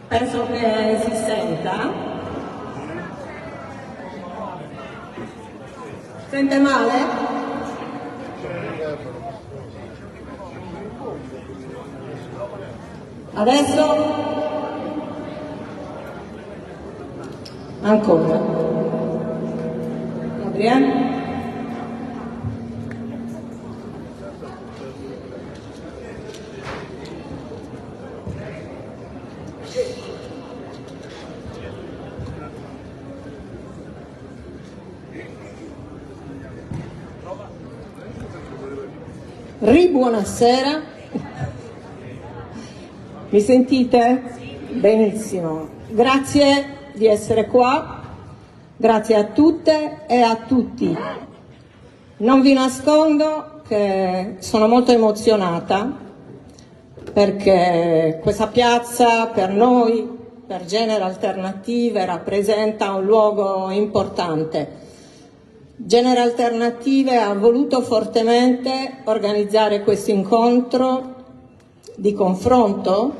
Penso che si senta. Sente male? Adesso? Ancora. Gabriele? Buonasera, mi sentite? Benissimo, grazie di essere qua, grazie a tutte e a tutti. Non vi nascondo che sono molto emozionata perché questa piazza per noi, per Genere Alternative, rappresenta un luogo importante. Genere Alternative ha voluto fortemente organizzare questo incontro di confronto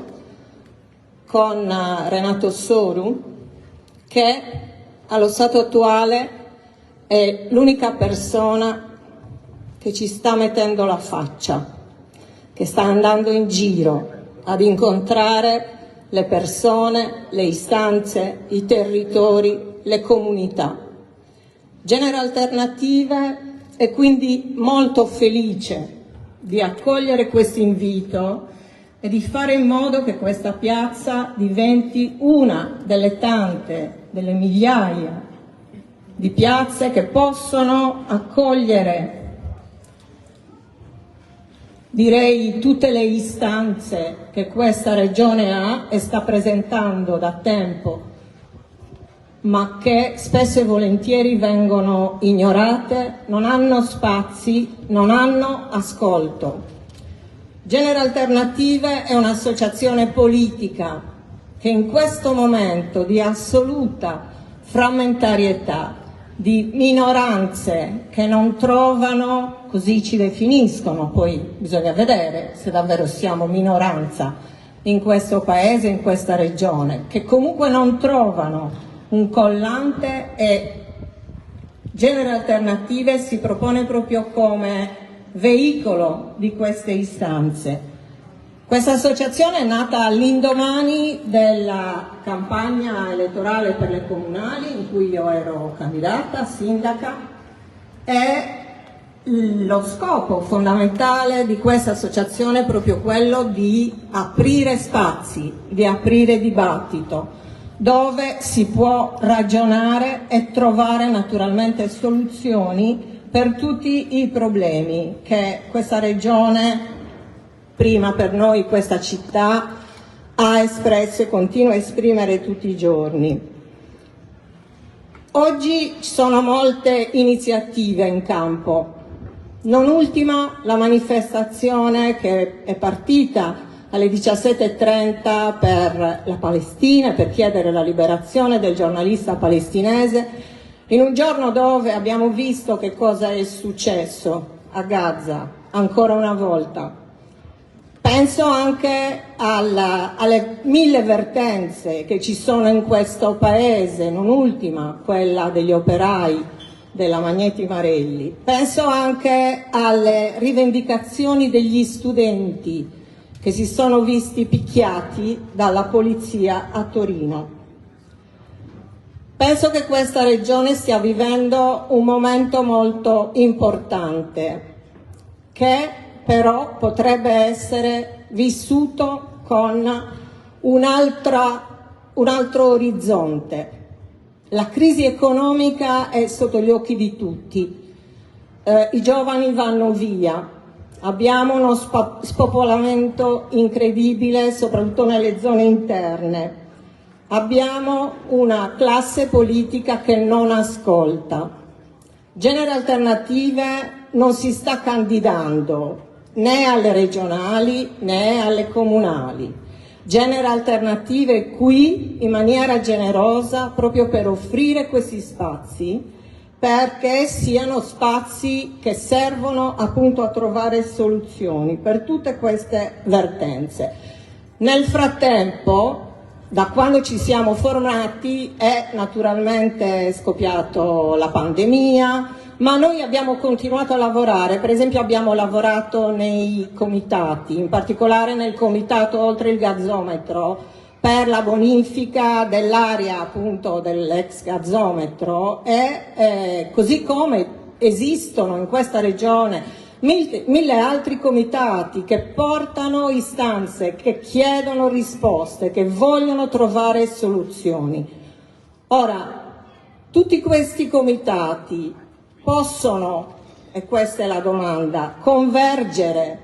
con Renato Soru, che allo stato attuale è l'unica persona che ci sta mettendo la faccia, che sta andando in giro ad incontrare le persone, le istanze, i territori, le comunità. Genere Alternative è quindi molto felice di accogliere questo invito e di fare in modo che questa piazza diventi una delle tante, delle migliaia di piazze che possono accogliere, direi, tutte le istanze che questa regione ha e sta presentando da tempo, ma che spesso e volentieri vengono ignorate, non hanno spazi, non hanno ascolto. Genere Alternative è un'associazione politica che in questo momento di assoluta frammentarietà, di minoranze che non trovano, così ci definiscono, poi bisogna vedere se davvero siamo minoranza in questo paese, in questa regione, che comunque non trovano un collante, e Genere Alternative si propone proprio come veicolo di queste istanze. Questa associazione è nata all'indomani della campagna elettorale per le comunali, in cui io ero candidata, sindaca, e lo scopo fondamentale di questa associazione è proprio quello di aprire spazi, di aprire dibattito, dove si può ragionare e trovare naturalmente soluzioni per tutti i problemi che questa regione, prima per noi questa città, ha espresso e continua a esprimere tutti i giorni. Oggi ci sono molte iniziative in campo, non ultima la manifestazione che è partita alle 17:30 per la Palestina, per chiedere la liberazione del giornalista palestinese, in un giorno dove abbiamo visto che cosa è successo a Gaza, ancora una volta. Penso anche alle 1000 vertenze che ci sono in questo paese, non ultima quella degli operai della Magneti Marelli. Penso anche alle rivendicazioni degli studenti che si sono visti picchiati dalla polizia a Torino. Penso che questa regione stia vivendo un momento molto importante, che però potrebbe essere vissuto con un altro orizzonte. La crisi economica è sotto gli occhi di tutti, i giovani vanno via, abbiamo uno spopolamento incredibile soprattutto nelle zone interne, abbiamo una classe politica che non ascolta. Genere Alternative non si sta candidando né alle regionali né alle comunali. Genere Alternative è qui in maniera generosa proprio per offrire questi spazi, perché siano spazi che servono appunto a trovare soluzioni per tutte queste vertenze. Nel frattempo Da quando ci siamo formati è naturalmente scoppiato la pandemia, ma noi abbiamo continuato a lavorare. Per esempio abbiamo lavorato nei comitati, in particolare nel comitato Oltre il Gazzometro, per la bonifica dell'area appunto dell'ex gazzometro, e così come esistono in questa regione mille altri comitati che portano istanze, che chiedono risposte, che vogliono trovare soluzioni. Ora, tutti questi comitati possono, e questa è la domanda, convergere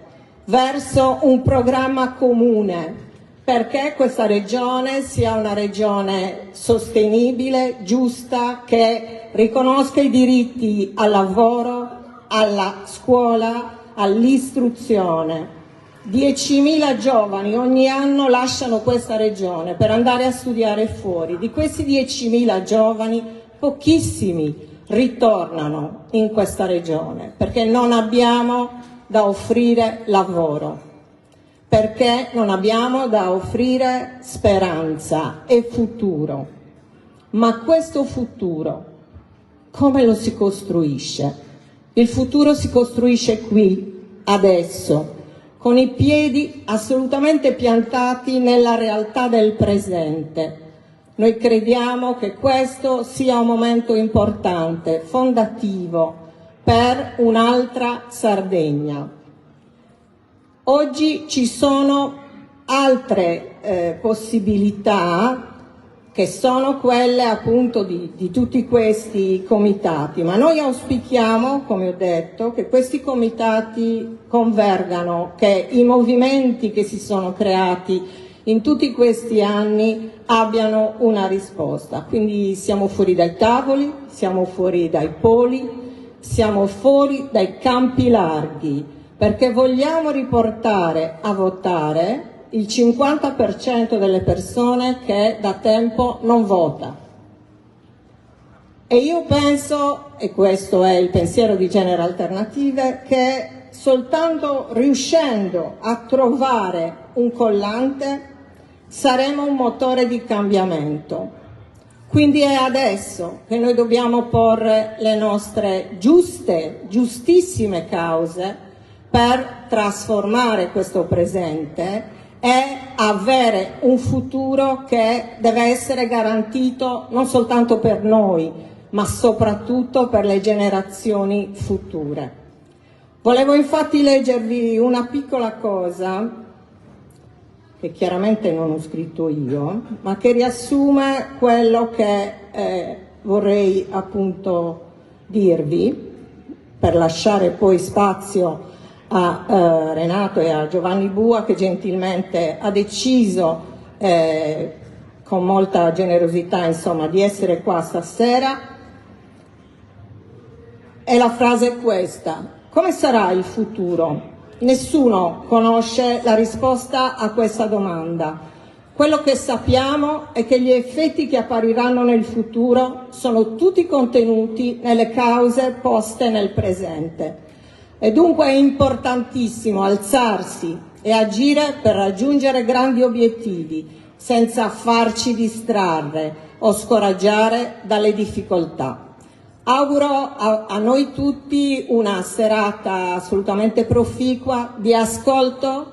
verso un programma comune perché questa regione sia una regione sostenibile, giusta, che riconosca i diritti al lavoro, alla scuola, all'istruzione. 10.000 giovani ogni anno lasciano questa regione per andare a studiare fuori. Di questi 10.000 giovani, pochissimi ritornano in questa regione perché non abbiamo da offrire lavoro, perché non abbiamo da offrire speranza e futuro. Ma questo futuro come lo si costruisce? Il futuro si costruisce qui, adesso, con i piedi assolutamente piantati nella realtà del presente. Noi crediamo che questo sia un momento importante, fondativo, per un'altra Sardegna. Oggi ci sono altre possibilità che sono quelle appunto di tutti questi comitati, ma noi auspichiamo, come ho detto, che questi comitati convergano, che i movimenti che si sono creati in tutti questi anni abbiano una risposta. Quindi siamo fuori dai tavoli, siamo fuori dai poli, siamo fuori dai campi larghi, perché vogliamo riportare a votare il 50% delle persone che da tempo non vota. E io penso, e questo è il pensiero di Genere Alternative, che soltanto riuscendo a trovare un collante saremo un motore di cambiamento. Quindi è adesso che noi dobbiamo porre le nostre giustissime cause per trasformare questo presente e avere un futuro che deve essere garantito non soltanto per noi, ma soprattutto per le generazioni future. Volevo infatti leggervi una piccola cosa, che chiaramente non ho scritto io, ma che riassume quello che vorrei appunto dirvi, per lasciare poi spazio a Renato e a Giovanni Bua, che gentilmente ha deciso con molta generosità insomma di essere qua stasera. E la frase è questa: come sarà il futuro? Nessuno conosce la risposta a questa domanda. Quello che sappiamo è che gli effetti che appariranno nel futuro sono tutti contenuti nelle cause poste nel presente. E dunque è importantissimo alzarsi e agire per raggiungere grandi obiettivi, senza farci distrarre o scoraggiare dalle difficoltà. Auguro a noi tutti una serata assolutamente proficua, di ascolto,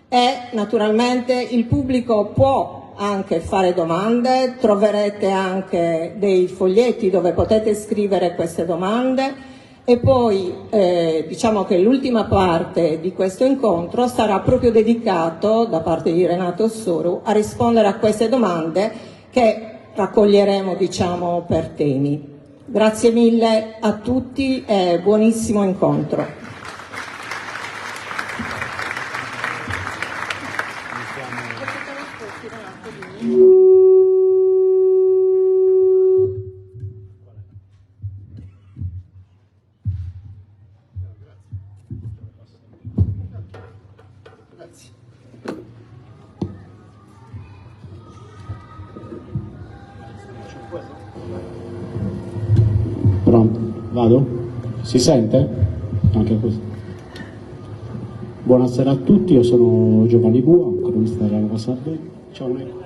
e naturalmente il pubblico può anche fare domande, troverete anche dei foglietti dove potete scrivere queste domande. E poi diciamo che l'ultima parte di questo incontro sarà proprio dedicato da parte di Renato Soru a rispondere a queste domande che raccoglieremo diciamo per temi. Grazie mille a tutti e buonissimo incontro. Pronto? Vado? Si sente? Anche così. Buonasera a tutti, io sono Giovanni Bua, cronista della Nuova Sardegna. Ciao Nico.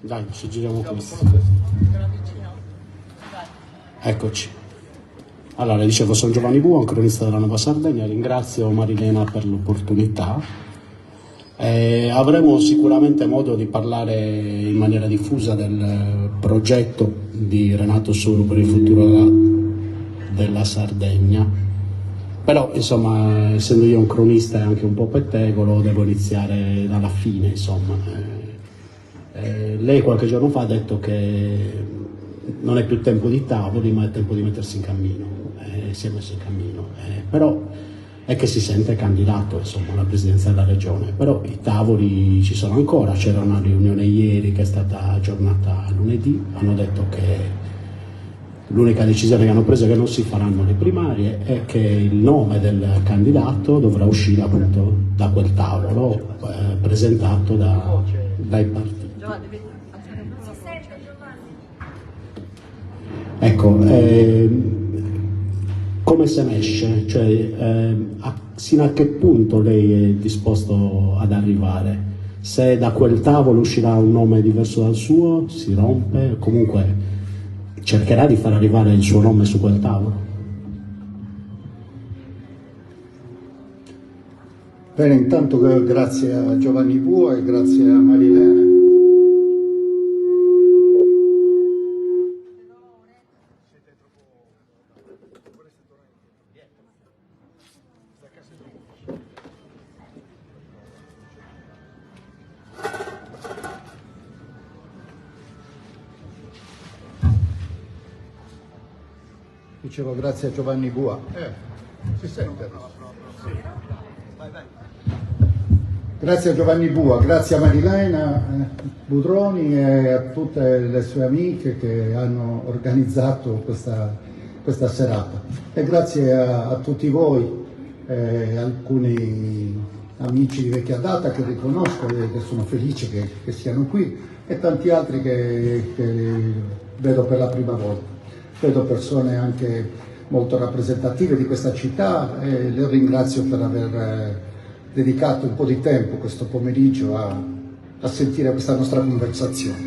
Dai, ci giriamo questo. Eccoci. Allora, dicevo, sono Giovanni Bua, un cronista della Nuova Sardegna, ringrazio Marilena per l'opportunità. Avremo sicuramente modo di parlare in maniera diffusa del progetto di Renato Suru per il futuro della Sardegna, però insomma, essendo io un cronista e anche un po' pettegolo, devo iniziare dalla fine, insomma. Lei qualche giorno fa ha detto che non è più tempo di tavoli, ma è tempo di mettersi in cammino. Si è messo in cammino, però è che si sente candidato, insomma, alla presidenza della regione, però i tavoli ci sono ancora. C'era una riunione ieri che è stata aggiornata lunedì, hanno detto che l'unica decisione che hanno preso è che non si faranno le primarie e che il nome del candidato dovrà uscire appunto da quel tavolo presentato dai partiti. Ecco, come se ne esce? Cioè, sino a che punto lei è disposto ad arrivare? Se da quel tavolo uscirà un nome diverso dal suo, si rompe, comunque cercherà di far arrivare il suo nome su quel tavolo? Bene, intanto grazie a Giovanni Bua e grazie a Marilena. Dicevo grazie a Giovanni Bua. Si sente adesso? Sì. Vai. Grazie a Giovanni Bua, grazie a Marilena Budroni e a tutte le sue amiche che hanno organizzato questa serata. E grazie a tutti voi, alcuni amici di vecchia data che riconosco e che sono felice che siano qui, e tanti altri che vedo per la prima volta. Vedo persone anche molto rappresentative di questa città e le ringrazio per aver dedicato un po' di tempo questo pomeriggio a sentire questa nostra conversazione.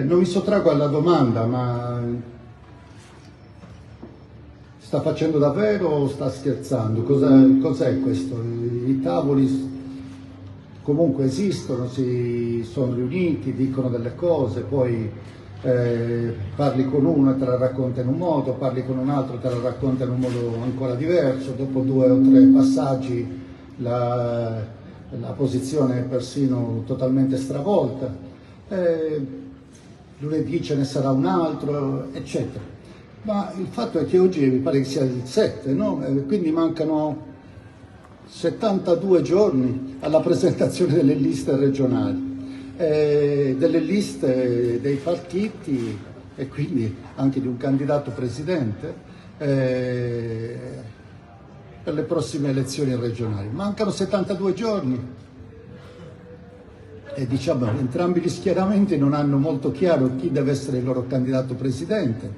Non mi sottraggo alla domanda, ma sta facendo davvero o sta scherzando? Cos'è questo? I tavoli comunque esistono, si sono riuniti, dicono delle cose, poi parli con uno e te la racconta in un modo, parli con un altro e te la racconta in un modo ancora diverso, dopo 2 o 3 passaggi la posizione è persino totalmente stravolta, lunedì ce ne sarà un altro, eccetera. Ma il fatto è che oggi mi pare che sia il 7, no? Quindi mancano 72 giorni alla presentazione delle liste regionali. Delle liste dei partiti e quindi anche di un candidato presidente per le prossime elezioni regionali. Mancano 72 giorni e diciamo entrambi gli schieramenti non hanno molto chiaro chi deve essere il loro candidato presidente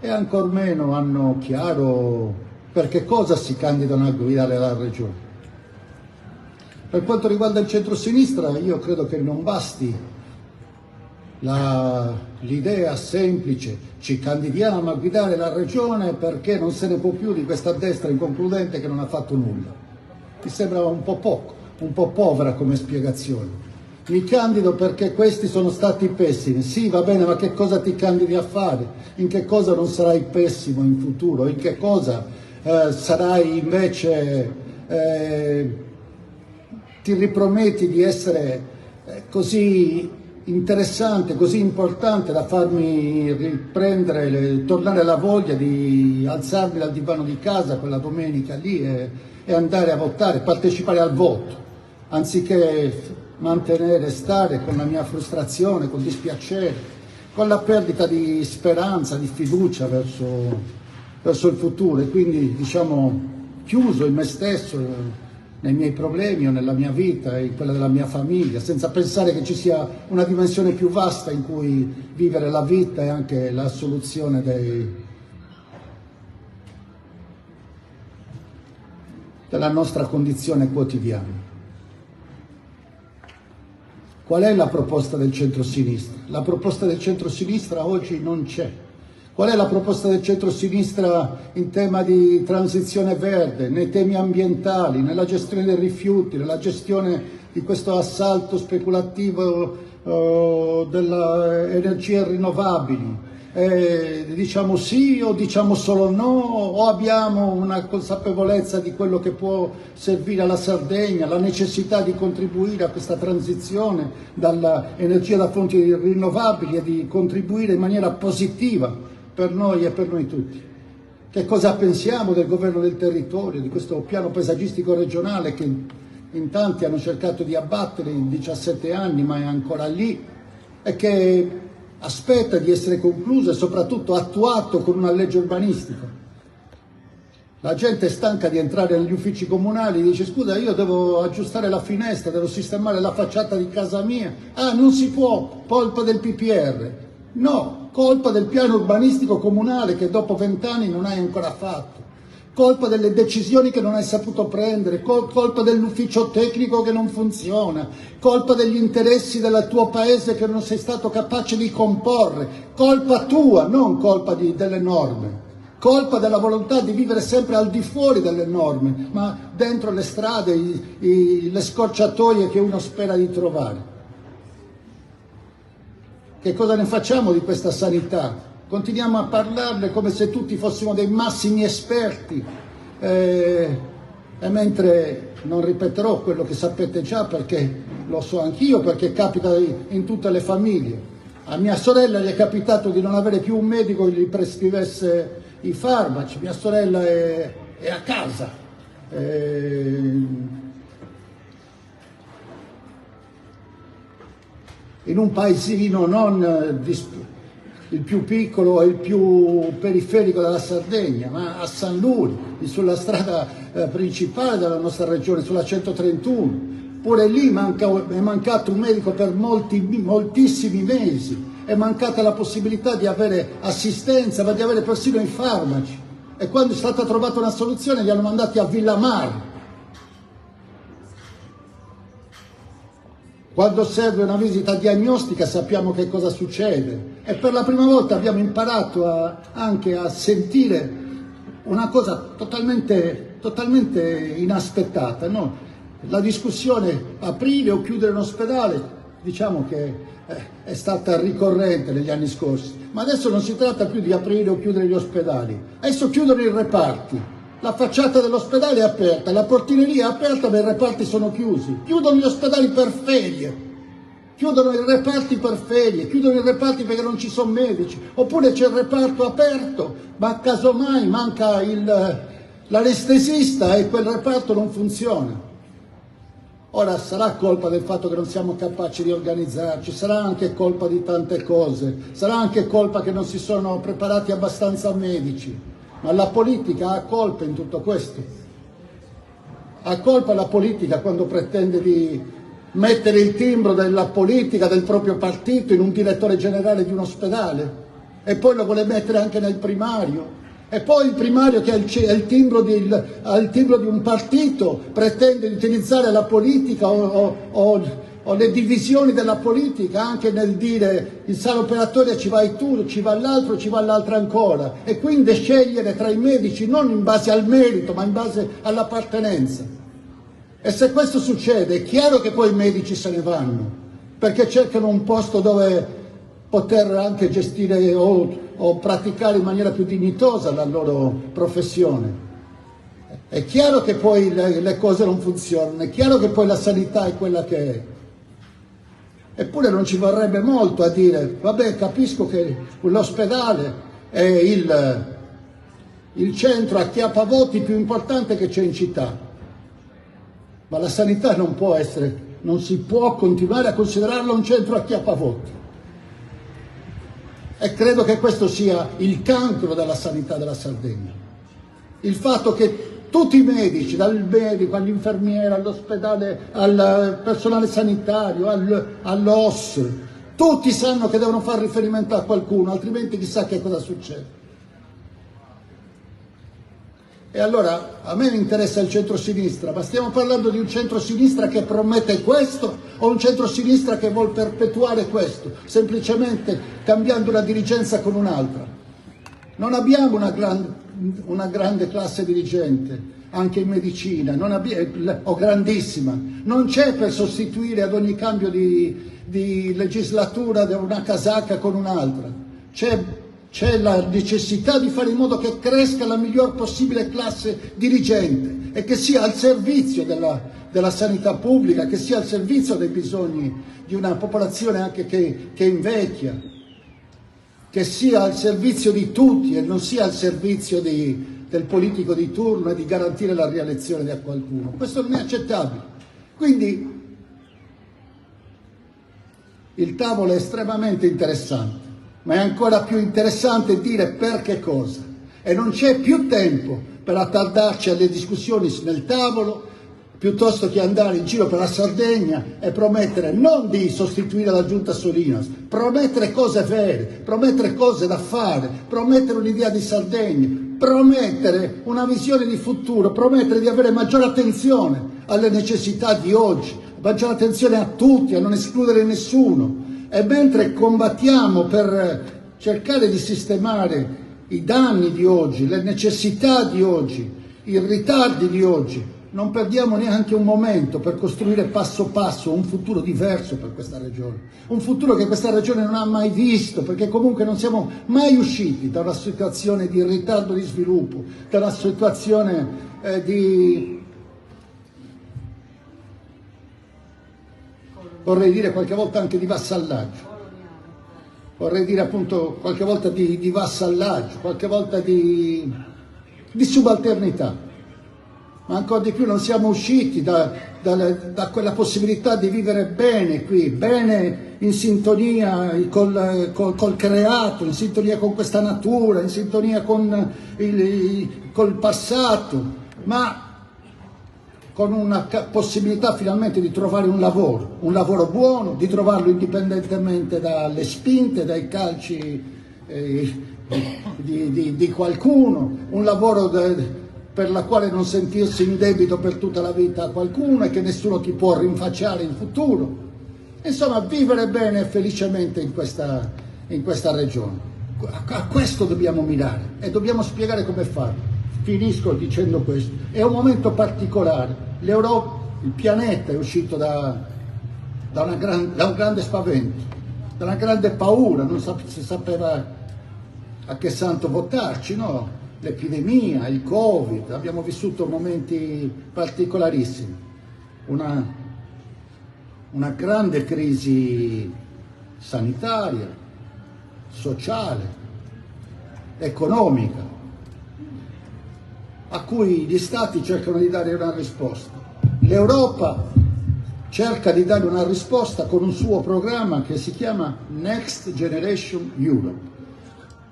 e ancor meno hanno chiaro per che cosa si candidano a guidare la regione. Per quanto riguarda il centro-sinistra, io credo che non basti l'idea semplice, ci candidiamo a guidare la regione perché non se ne può più di questa destra inconcludente che non ha fatto nulla. Mi sembra un po' poco, un po' povera come spiegazione. Mi candido perché questi sono stati pessimi. Sì, va bene, ma che cosa ti candidi a fare? In che cosa non sarai pessimo in futuro? In che cosa sarai invece... ti riprometti di essere così interessante, così importante da farmi riprendere, tornare la voglia di alzarmi dal divano di casa quella domenica lì e andare a votare, partecipare al voto, anziché stare con la mia frustrazione, col dispiacere, con la perdita di speranza, di fiducia verso il futuro e quindi diciamo chiuso in me stesso, nei miei problemi o nella mia vita e in quella della mia famiglia, senza pensare che ci sia una dimensione più vasta in cui vivere la vita e anche la soluzione della nostra condizione quotidiana. Qual è la proposta del centro-sinistra? La proposta del centro-sinistra oggi non c'è. Qual è la proposta del centro-sinistra in tema di transizione verde, nei temi ambientali, nella gestione dei rifiuti, nella gestione di questo assalto speculativo delle energie rinnovabili? Diciamo sì o diciamo solo no, o abbiamo una consapevolezza di quello che può servire alla Sardegna, la necessità di contribuire a questa transizione dall'energia da fonti rinnovabili e di contribuire in maniera positiva per noi e per noi tutti? Che cosa pensiamo del governo del territorio, di questo piano paesaggistico regionale che in tanti hanno cercato di abbattere in 17 anni, ma è ancora lì e che aspetta di essere concluso e soprattutto attuato con una legge urbanistica? La gente è stanca di entrare negli uffici comunali e dice: scusa, io devo aggiustare la finestra, devo sistemare la facciata di casa mia. Ah, non si può, colpa del PPR. No, colpa del piano urbanistico comunale che dopo 20 anni non hai ancora fatto. Colpa delle decisioni che non hai saputo prendere, colpa dell'ufficio tecnico che non funziona, colpa degli interessi del tuo paese che non sei stato capace di comporre, colpa tua, non colpa delle norme, colpa della volontà di vivere sempre al di fuori delle norme, ma dentro le strade, le scorciatoie che uno spera di trovare. Che cosa ne facciamo di questa sanità? Continuiamo a parlarne come se tutti fossimo dei massimi esperti, e mentre non ripeterò quello che sapete già, perché lo so anch'io, perché capita in tutte le famiglie. A mia sorella gli è capitato di non avere più un medico che gli prescrivesse i farmaci. Mia sorella è a casa. In un paesino non il più piccolo e il più periferico della Sardegna, ma a San Luri, sulla strada principale della nostra regione, sulla 131. Pure lì è mancato un medico per moltissimi mesi, è mancata la possibilità di avere assistenza, ma di avere persino i farmaci. E quando è stata trovata una soluzione li hanno mandati a Villamar. Quando serve una visita diagnostica sappiamo che cosa succede, e per la prima volta abbiamo imparato anche a sentire una cosa totalmente inaspettata, no? La discussione aprire o chiudere un ospedale, diciamo che è stata ricorrente negli anni scorsi, ma adesso non si tratta più di aprire o chiudere gli ospedali, adesso chiudono i reparti. La facciata dell'ospedale è aperta, la portineria è aperta, ma i reparti sono chiusi. Chiudono gli ospedali per ferie, chiudono i reparti per ferie, chiudono i reparti perché non ci sono medici, oppure c'è il reparto aperto, ma casomai manca l'anestesista e quel reparto non funziona. Ora sarà colpa del fatto che non siamo capaci di organizzarci, sarà anche colpa di tante cose, sarà anche colpa che non si sono preparati abbastanza medici. Ma la politica ha colpa in tutto questo. Ha colpa la politica quando pretende di mettere il timbro della politica, del proprio partito, in un direttore generale di un ospedale, e poi lo vuole mettere anche nel primario, e poi il primario che ha il timbro di un partito pretende di utilizzare la politica o le divisioni della politica anche nel dire: il sano operatore ci vai tu, ci va l'altro, ci va l'altro ancora, e quindi scegliere tra i medici non in base al merito ma in base all'appartenenza. E se questo succede è chiaro che poi i medici se ne vanno, perché cercano un posto dove poter anche gestire o praticare in maniera più dignitosa la loro professione. È chiaro che poi le cose non funzionano, è chiaro che poi la sanità è quella che è. Eppure non ci vorrebbe molto a dire: vabbè, capisco che l'ospedale è il centro acchiappavoti più importante che c'è in città, ma la sanità non si può continuare a considerarla un centro acchiappavoti. E credo che questo sia il cancro della sanità della Sardegna. Il fatto che tutti i medici, dal medico all'infermiera, all'ospedale, al personale sanitario, all'OS, tutti sanno che devono fare riferimento a qualcuno, altrimenti chissà che cosa succede. E allora a me interessa il centro-sinistra, ma stiamo parlando di un centro-sinistra che promette questo o un centro-sinistra che vuol perpetuare questo, semplicemente cambiando una dirigenza con un'altra? Non abbiamo una grande classe dirigente, anche in medicina, o grandissima, non c'è per sostituire ad ogni cambio di legislatura una casacca con un'altra, c'è la necessità di fare in modo che cresca la miglior possibile classe dirigente e che sia al servizio della sanità pubblica, che sia al servizio dei bisogni di una popolazione anche che invecchia, che sia al servizio di tutti e non sia al servizio del politico di turno e di garantire la rielezione di qualcuno. Questo non è accettabile. Quindi il tavolo è estremamente interessante, ma è ancora più interessante dire per che cosa. E non c'è più tempo per attardarci alle discussioni nel tavolo, piuttosto che andare in giro per la Sardegna e promettere non di sostituire la giunta Solinas, promettere cose vere, promettere cose da fare, promettere un'idea di Sardegna, promettere una visione di futuro, promettere di avere maggiore attenzione alle necessità di oggi, maggiore attenzione a tutti, a non escludere nessuno. E mentre combattiamo per cercare di sistemare i danni di oggi, le necessità di oggi, i ritardi di oggi, non perdiamo neanche un momento per costruire passo passo un futuro diverso per questa regione, un futuro che questa regione non ha mai visto, perché comunque non siamo mai usciti da una situazione di ritardo di sviluppo, da una situazione vorrei dire qualche volta anche di vassallaggio, vorrei dire appunto qualche volta di vassallaggio, qualche volta di subalternità. Ma ancora di più non siamo usciti da quella possibilità di vivere bene qui, bene in sintonia col creato, in sintonia con questa natura, in sintonia col passato, ma con una possibilità finalmente di trovare un lavoro buono, di trovarlo indipendentemente dalle spinte, dai calci di qualcuno, un lavoro per la quale non sentirsi in debito per tutta la vita a qualcuno e che nessuno ti può rinfacciare in futuro. Insomma, vivere bene e felicemente in questa regione. A questo dobbiamo mirare e dobbiamo spiegare come farlo. Finisco dicendo questo. È un momento particolare. L'Europa, il pianeta è uscito da un grande spavento, da una grande paura, non si sapeva a che santo votarci, no? L'epidemia, il Covid, abbiamo vissuto momenti particolarissimi, una grande crisi sanitaria, sociale, economica, a cui gli Stati cercano di dare una risposta. L'Europa cerca di dare una risposta con un suo programma che si chiama Next Generation Europe.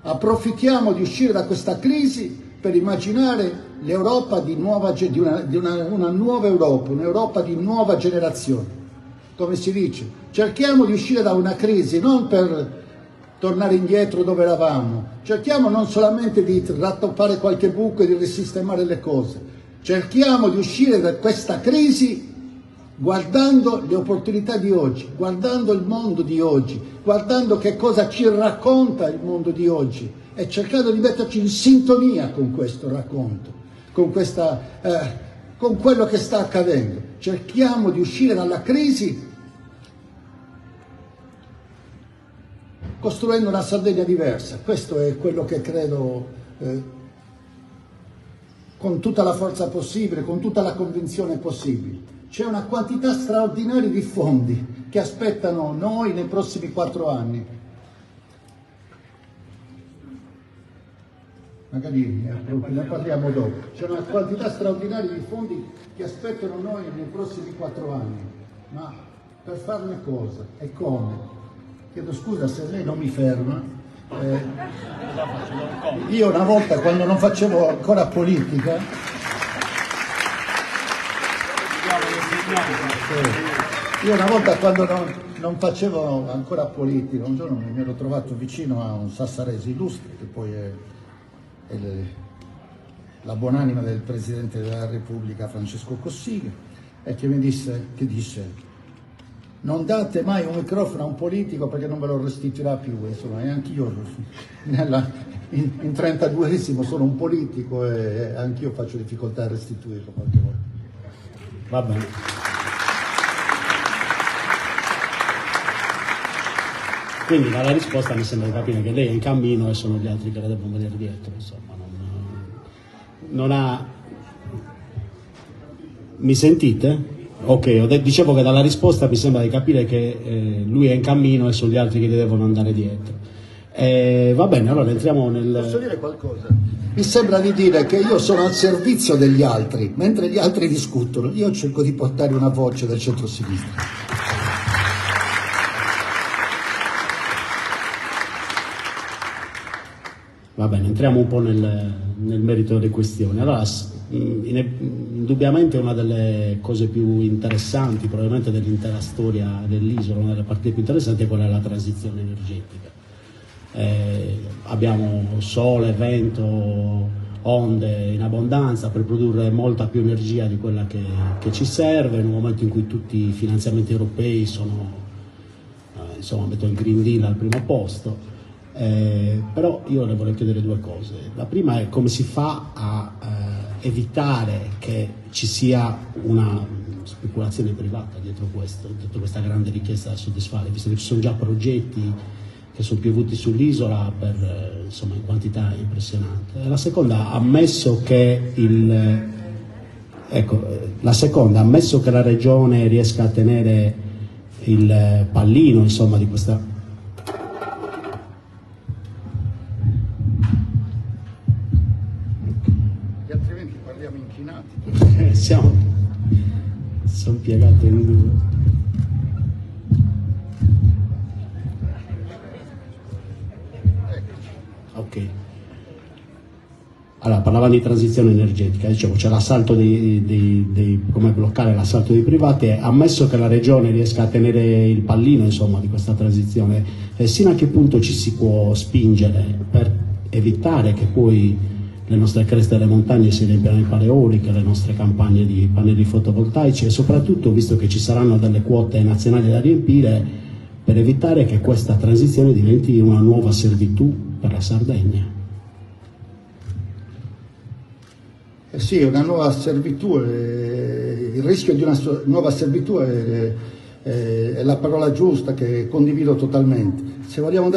Approfittiamo di uscire da questa crisi per immaginare l'Europa una nuova Europa, un'Europa di nuova generazione. Come si dice, cerchiamo di uscire da una crisi non per tornare indietro dove eravamo, cerchiamo non solamente di rattoppare qualche buco e di risistemare le cose, cerchiamo di uscire da questa crisi guardando le opportunità di oggi, guardando il mondo di oggi, guardando che cosa ci racconta il mondo di oggi e cercando di metterci in sintonia con questo racconto, con quello che sta accadendo. Cerchiamo di uscire dalla crisi costruendo una Sardegna diversa. Questo è quello che credo con tutta la forza possibile, con tutta la convinzione possibile. C'è una quantità straordinaria di fondi che aspettano noi nei prossimi 4 anni. Magari ne parliamo dopo. C'è una quantità straordinaria di fondi che aspettano noi nei prossimi 4 anni. Ma per farne cosa e come? Chiedo scusa se lei non mi ferma. Io una volta, quando non facevo ancora politica, non facevo ancora politica, un giorno mi ero trovato vicino a un sassarese illustre, che poi è la buonanima del Presidente della Repubblica Francesco Cossiga, e che mi disse, non date mai un microfono a un politico perché non ve lo restituirà più. Insomma, e anch'io in 32esimo sono un politico e anch'io faccio difficoltà a restituirlo qualche volta. Va bene. Quindi dalla risposta mi sembra di capire che lei è in cammino e sono gli altri che la devono venire dietro, insomma, non ha... Mi sentite? Ok, dicevo che dalla risposta mi sembra di capire che lui è in cammino e sono gli altri che gli devono andare dietro. Va bene, allora entriamo nel... Posso dire qualcosa? Mi sembra di dire che io sono al servizio degli altri, mentre gli altri discutono. Io cerco di portare una voce del centro-sinistra. Va bene, entriamo un po' nel merito delle questioni. Allora, indubbiamente una delle cose più interessanti, probabilmente dell'intera storia dell'isola, una delle parti più interessanti è quella della transizione energetica. Abbiamo sole, vento, onde in abbondanza per produrre molta più energia di quella che ci serve, in un momento in cui tutti i finanziamenti europei sono, insomma, mettono il Green Deal al primo posto. Però io le vorrei chiedere due cose. La prima è come si fa a evitare che ci sia una speculazione privata dietro questa grande richiesta da soddisfare, visto che ci sono già progetti che sono piovuti sull'isola per, insomma, in quantità impressionante. La seconda, ammesso che la regione riesca a tenere il pallino, insomma, di questa... sono piegato in due. Ok. Allora, parlavamo di transizione energetica, dicevo, c'è l'assalto come bloccare l'assalto dei privati, ammesso che la regione riesca a tenere il pallino, insomma, di questa transizione, sino a che punto ci si può spingere per evitare che poi le nostre creste delle montagne si riempiano di pale eoliche, le nostre campagne di pannelli fotovoltaici, e soprattutto, visto che ci saranno delle quote nazionali da riempire, per evitare che questa transizione diventi una nuova servitù per la Sardegna. Sì, una nuova servitù, il rischio di una nuova servitù è la parola giusta, che condivido totalmente. Se vogliamo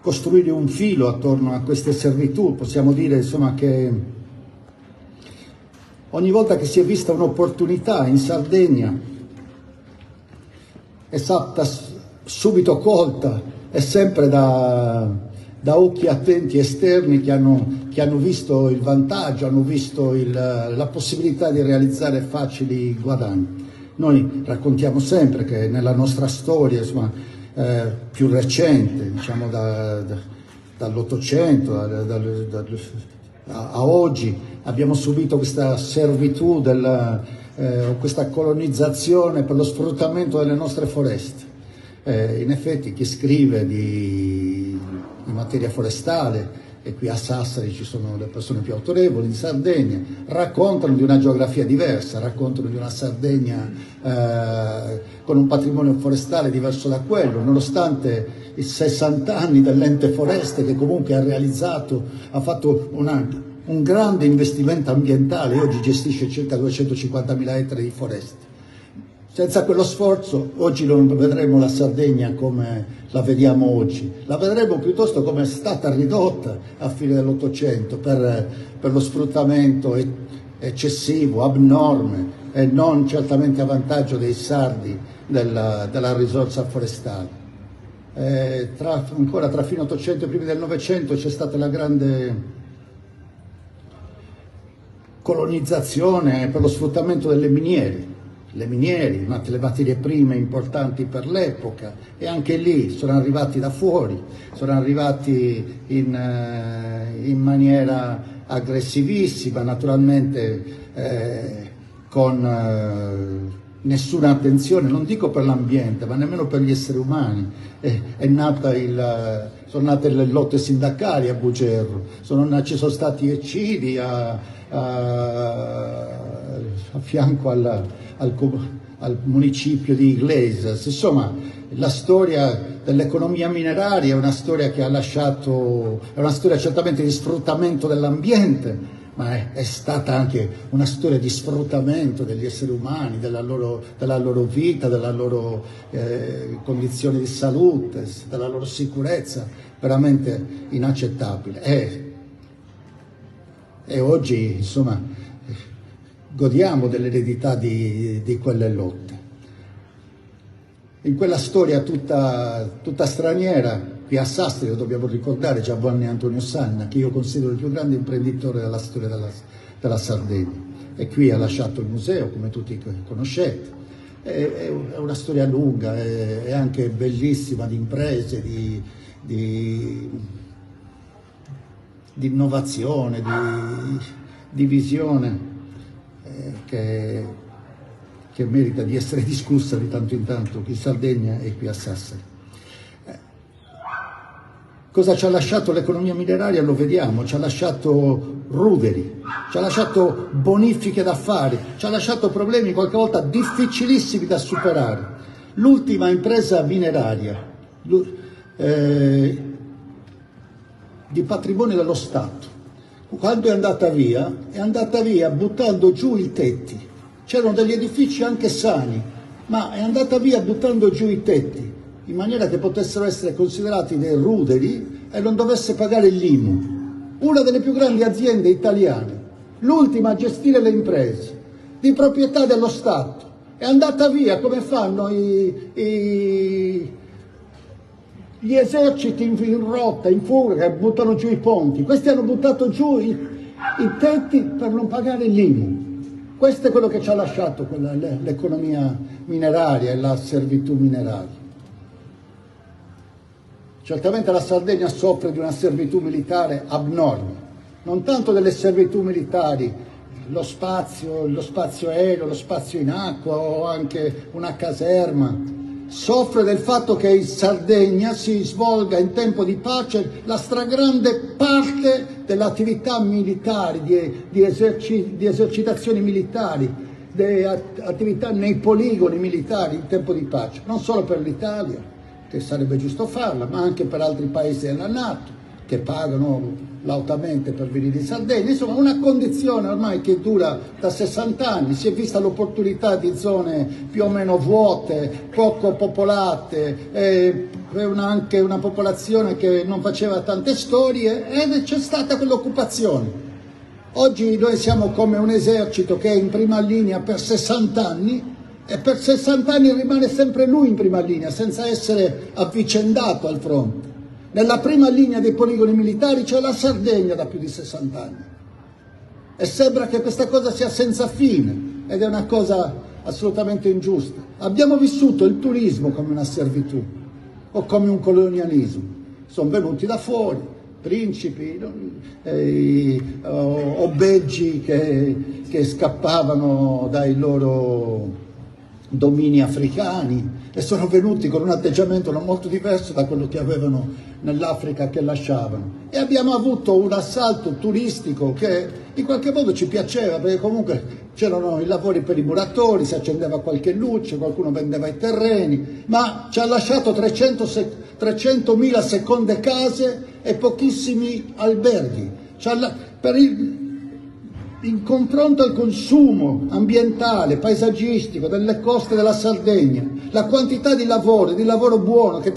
costruire un filo attorno a queste servitù, possiamo dire, insomma, che ogni volta che si è vista un'opportunità in Sardegna è stata subito colta, e sempre da occhi attenti esterni che hanno visto il vantaggio, hanno visto la possibilità di realizzare facili guadagni. Noi raccontiamo sempre che nella nostra storia, insomma, più recente, diciamo dall'Ottocento a oggi, abbiamo subito questa servitù, questa colonizzazione per lo sfruttamento delle nostre foreste. In effetti chi scrive in materia forestale, e qui a Sassari ci sono le persone più autorevoli, in Sardegna, raccontano di una geografia diversa, raccontano di una Sardegna con un patrimonio forestale diverso da quello, nonostante i 60 anni dell'ente foreste, che comunque ha fatto un grande investimento ambientale, oggi gestisce circa 250.000 ettari di foreste. Senza quello sforzo oggi non vedremo la Sardegna come la vediamo oggi, la vedremo piuttosto come è stata ridotta a fine dell'Ottocento per lo sfruttamento eccessivo, abnorme e non certamente a vantaggio dei sardi della risorsa forestale. Ancora tra fine Ottocento e primi del Novecento c'è stata la grande colonizzazione per lo sfruttamento delle miniere. Le materie prime importanti per l'epoca, e anche lì sono arrivati da fuori, sono arrivati in maniera aggressivissima, naturalmente con nessuna attenzione, non dico per l'ambiente, ma nemmeno per gli esseri umani. È nata sono nate le lotte sindacali a Bugerro, ci sono stati eccidi a fianco al municipio di Iglesias. Insomma, la storia dell'economia mineraria è una storia che ha lasciato, è una storia certamente di sfruttamento dell'ambiente, ma è stata anche una storia di sfruttamento degli esseri umani, della loro vita, della loro condizione di salute, della loro sicurezza, veramente inaccettabile. E oggi, insomma, godiamo dell'eredità di quelle lotte. In quella storia tutta straniera, qui a Sassari lo dobbiamo ricordare Giovanni Antonio Sanna, che io considero il più grande imprenditore della storia della Sardegna, e qui ha lasciato il museo, come tutti conoscete. È una storia lunga, è anche bellissima, di imprese, di innovazione, di visione, che merita di essere discussa di tanto in tanto qui in Sardegna e qui a Sassari. Cosa ci ha lasciato l'economia mineraria? Lo vediamo, ci ha lasciato ruderi, ci ha lasciato bonifiche da fare, ci ha lasciato problemi qualche volta difficilissimi da superare. L'ultima impresa mineraria di patrimonio dello Stato, quando è andata via buttando giù i tetti. C'erano degli edifici anche sani, ma è andata via buttando giù i tetti, in maniera che potessero essere considerati dei ruderi e non dovesse pagare l'IMU. Una delle più grandi aziende italiane, l'ultima a gestire le imprese, di proprietà dello Stato, è andata via come fanno gli eserciti in rotta, in fuga, che buttano giù i ponti. Questi hanno buttato giù i tetti per non pagare l'IMU. Questo è quello che ci ha lasciato l'economia mineraria e la servitù mineraria. Certamente la Sardegna soffre di una servitù militare abnorme, non tanto delle servitù militari, lo spazio aereo, lo spazio in acqua o anche una caserma. Soffre del fatto che in Sardegna si svolga in tempo di pace la stragrande parte delle attività militari, di esercitazioni militari, di attività nei poligoni militari in tempo di pace, non solo per l'Italia, che sarebbe giusto farla, ma anche per altri paesi della NATO, che pagano lautamente per venire in Sardegna. Insomma, una condizione ormai che dura da 60 anni, si è vista l'opportunità di zone più o meno vuote, poco popolate, anche una popolazione che non faceva tante storie, e c'è stata quell'occupazione. Oggi noi siamo come un esercito che è in prima linea per 60 anni, e per 60 anni rimane sempre lui in prima linea, senza essere avvicendato al fronte. Nella prima linea dei poligoni militari c'è la Sardegna da più di 60 anni. E sembra che questa cosa sia senza fine, ed è una cosa assolutamente ingiusta. Abbiamo vissuto il turismo come una servitù, o come un colonialismo. Sono venuti da fuori, principi, o beggi che scappavano dai loro domini africani e sono venuti con un atteggiamento non molto diverso da quello che avevano nell'Africa che lasciavano, e abbiamo avuto un assalto turistico che in qualche modo ci piaceva, perché comunque c'erano i lavori per i muratori, si accendeva qualche luce, qualcuno vendeva i terreni, ma ci ha lasciato 300.000 seconde case e pochissimi alberghi. In confronto al consumo ambientale, paesaggistico delle coste della Sardegna, la quantità di lavoro buono che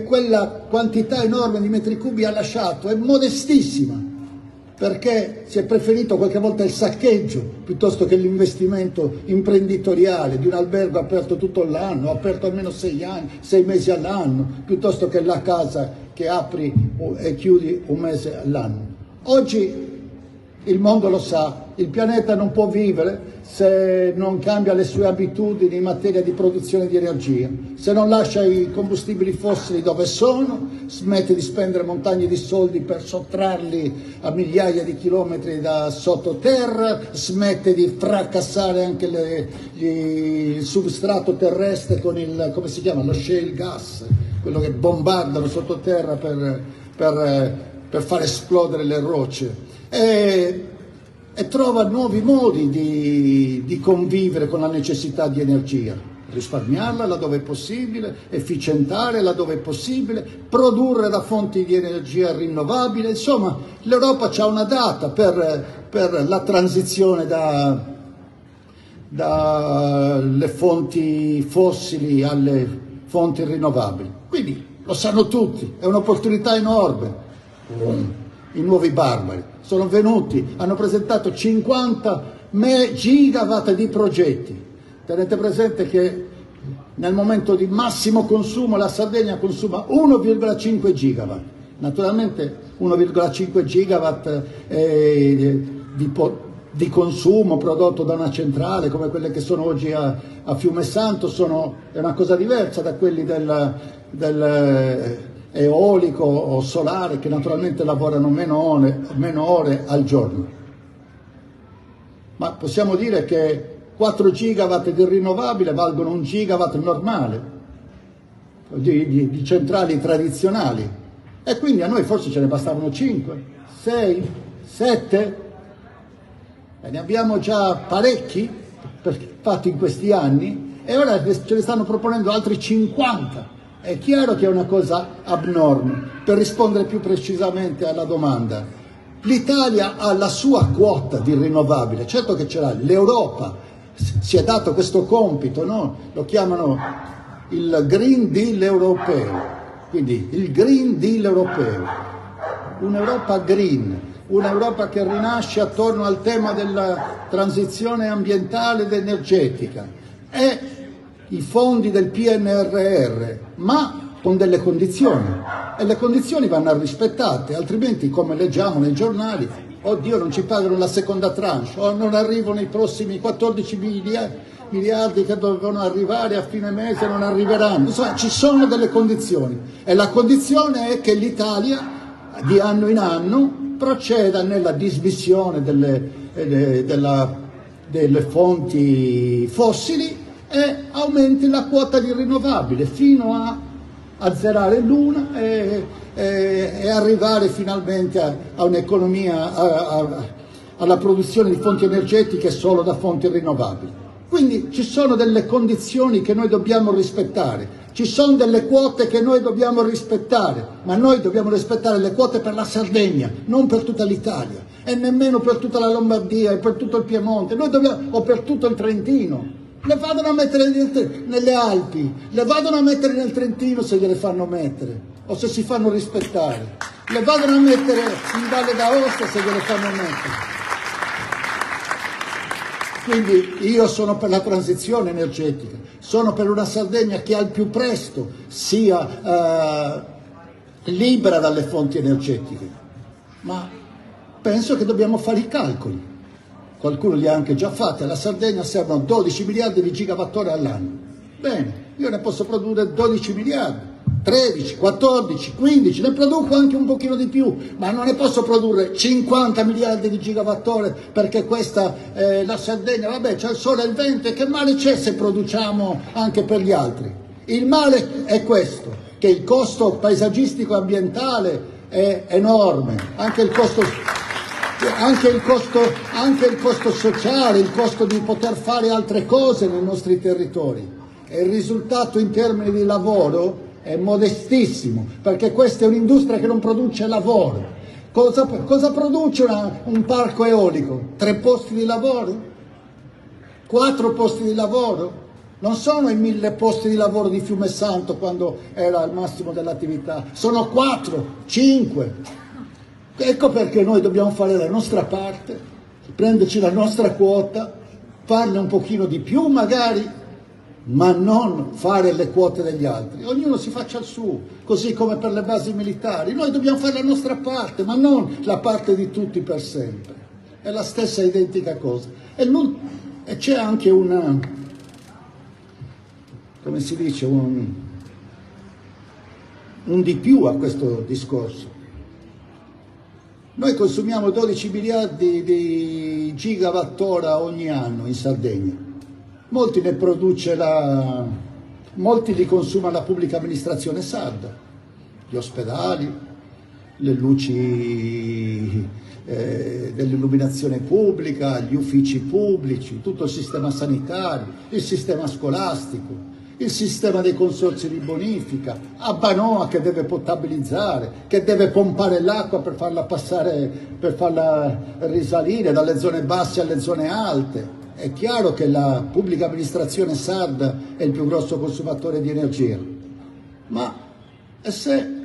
quella quantità enorme di metri cubi ha lasciato è modestissima, perché si è preferito qualche volta il saccheggio piuttosto che l'investimento imprenditoriale di un albergo aperto tutto l'anno, aperto almeno 6 mesi all'anno, piuttosto che la casa che apri e chiudi un mese all'anno. Oggi il mondo lo sa, il pianeta non può vivere se non cambia le sue abitudini in materia di produzione di energia, se non lascia i combustibili fossili dove sono, smette di spendere montagne di soldi per sottrarli a migliaia di chilometri da sottoterra, smette di fracassare anche il substrato terrestre con il, come si chiama, lo shale gas, quello che bombardano sottoterra per far esplodere le rocce, e trova nuovi modi di convivere con la necessità di energia, risparmiarla laddove è possibile, efficientare laddove è possibile, produrre da fonti di energia rinnovabile. Insomma, l'Europa ha una data per la transizione dalle fonti fossili alle fonti rinnovabili. Quindi lo sanno tutti, è un'opportunità enorme. I nuovi barbari sono venuti, hanno presentato 50 gigawatt di progetti. Tenete presente che nel momento di massimo consumo la Sardegna consuma 1,5 gigawatt. Naturalmente 1,5 gigawatt di consumo prodotto da una centrale come quelle che sono oggi a Fiume Santo è una cosa diversa da quelli del eolico o solare, che naturalmente lavorano meno ore al giorno. Ma possiamo dire che 4 gigawatt di rinnovabile valgono 1 gigawatt normale di centrali tradizionali, e quindi a noi forse ce ne bastavano 5, 6, 7, e ne abbiamo già parecchi fatti in questi anni, e ora ce ne stanno proponendo altri 50. È chiaro che è una cosa abnorme. Per rispondere più precisamente alla domanda, l'Italia ha la sua quota di rinnovabile, certo che ce l'ha, l'Europa si è dato questo compito, no? Lo chiamano il Green Deal europeo, quindi il Green Deal europeo, un'Europa green, un'Europa che rinasce attorno al tema della transizione ambientale ed energetica, e i fondi del PNRR, ma con delle condizioni, e le condizioni vanno rispettate, altrimenti, come leggiamo nei giornali, oddio, non ci pagano la seconda tranche, o non arrivano i prossimi 14 miliardi che dovevano arrivare a fine mese, non arriveranno. Insomma, ci sono delle condizioni, e la condizione è che l'Italia di anno in anno proceda nella dismissione delle fonti fossili e aumenti la quota di rinnovabile fino a azzerare l'una e arrivare finalmente a un'economia, alla produzione di fonti energetiche solo da fonti rinnovabili. Quindi ci sono delle condizioni che noi dobbiamo rispettare, ci sono delle quote che noi dobbiamo rispettare, ma noi dobbiamo rispettare le quote per la Sardegna, non per tutta l'Italia, e nemmeno per tutta la Lombardia e per tutto il Piemonte, o per tutto il Trentino. Le vadano a mettere nelle Alpi, le vadano a mettere nel Trentino se gliele fanno mettere, o se si fanno rispettare, le vadano a mettere in Valle d'Aosta se gliele fanno mettere. Quindi io sono per la transizione energetica, sono per una Sardegna che al più presto sia libera dalle fonti energetiche, ma penso che dobbiamo fare i calcoli. Qualcuno li ha anche già fatti, alla Sardegna servono 12 miliardi di gigawattora all'anno. Bene, io ne posso produrre 12 miliardi, 13, 14, 15, ne produco anche un pochino di più, ma non ne posso produrre 50 miliardi di gigawattora perché questa la Sardegna, vabbè, c'è il sole e il vento, e che male c'è se produciamo anche per gli altri? Il male è questo, che il costo paesaggistico e ambientale è enorme, anche il costo sociale, il costo di poter fare altre cose nei nostri territori, e il risultato in termini di lavoro è modestissimo, perché questa è un'industria che non produce lavoro. Cosa produce un parco eolico? 3 posti di lavoro? 4 posti di lavoro? Non sono i 1000 posti di lavoro di Fiume Santo quando era al massimo dell'attività, sono 4, 5. Ecco perché noi dobbiamo fare la nostra parte, prenderci la nostra quota, farne un pochino di più magari, ma non fare le quote degli altri. Ognuno si faccia il suo, così come per le basi militari. Noi dobbiamo fare la nostra parte, ma non la parte di tutti per sempre. è la stessa identica cosa. E c'è anche come si dice, un di più a questo discorso. Noi consumiamo 12 miliardi di gigawattora ogni anno in Sardegna. Molti li consuma la pubblica amministrazione sarda, gli ospedali, le luci dell'illuminazione pubblica, gli uffici pubblici, tutto il sistema sanitario, il sistema scolastico, il sistema dei consorzi di bonifica, Abbanoa che deve potabilizzare, che deve pompare l'acqua per farla passare, per farla risalire dalle zone basse alle zone alte. È chiaro che la pubblica amministrazione sarda è il più grosso consumatore di energia, ma se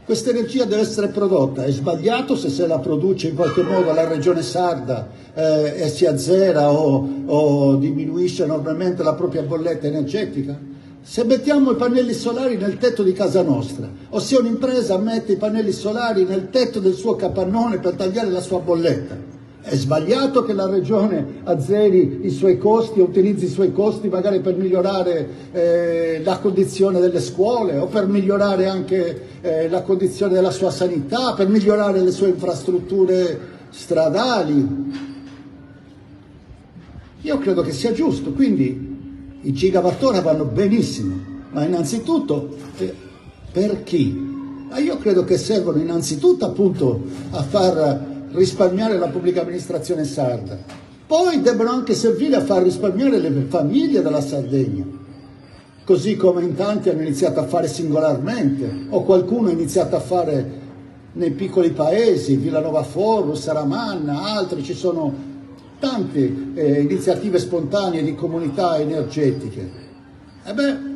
questa energia deve essere prodotta, è sbagliato se la produce in qualche modo la regione sarda e si azzera o diminuisce enormemente la propria bolletta energetica? Se mettiamo i pannelli solari nel tetto di casa nostra, o se un'impresa mette i pannelli solari nel tetto del suo capannone per tagliare la sua bolletta, è sbagliato che la regione azzeri i suoi costi, utilizzi i suoi costi magari per migliorare la condizione delle scuole o per migliorare anche la condizione della sua sanità, per migliorare le sue infrastrutture stradali? Io credo che sia giusto, quindi i gigawattora vanno benissimo, ma innanzitutto per chi? Ma io credo che servono innanzitutto appunto a far risparmiare la pubblica amministrazione sarda, poi devono anche servire a far risparmiare le famiglie della Sardegna, così come in tanti hanno iniziato a fare singolarmente, o qualcuno ha iniziato a fare nei piccoli paesi, Villanova Forno, Saramanna, altri, ci sono tante iniziative spontanee di comunità energetiche.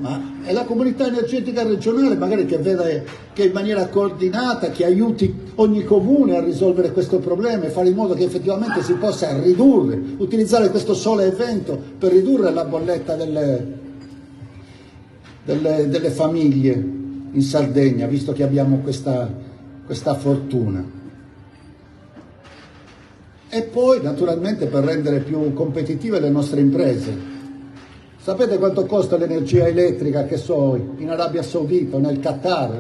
Ma è la comunità energetica regionale magari che vede che in maniera coordinata, che aiuti ogni comune a risolvere questo problema e fare in modo che effettivamente si possa ridurre, utilizzare questo sole e vento per ridurre la bolletta delle famiglie in Sardegna, visto che abbiamo questa fortuna. E poi naturalmente per rendere più competitive le nostre imprese. Sapete quanto costa l'energia elettrica, che so, in Arabia Saudita o nel Qatar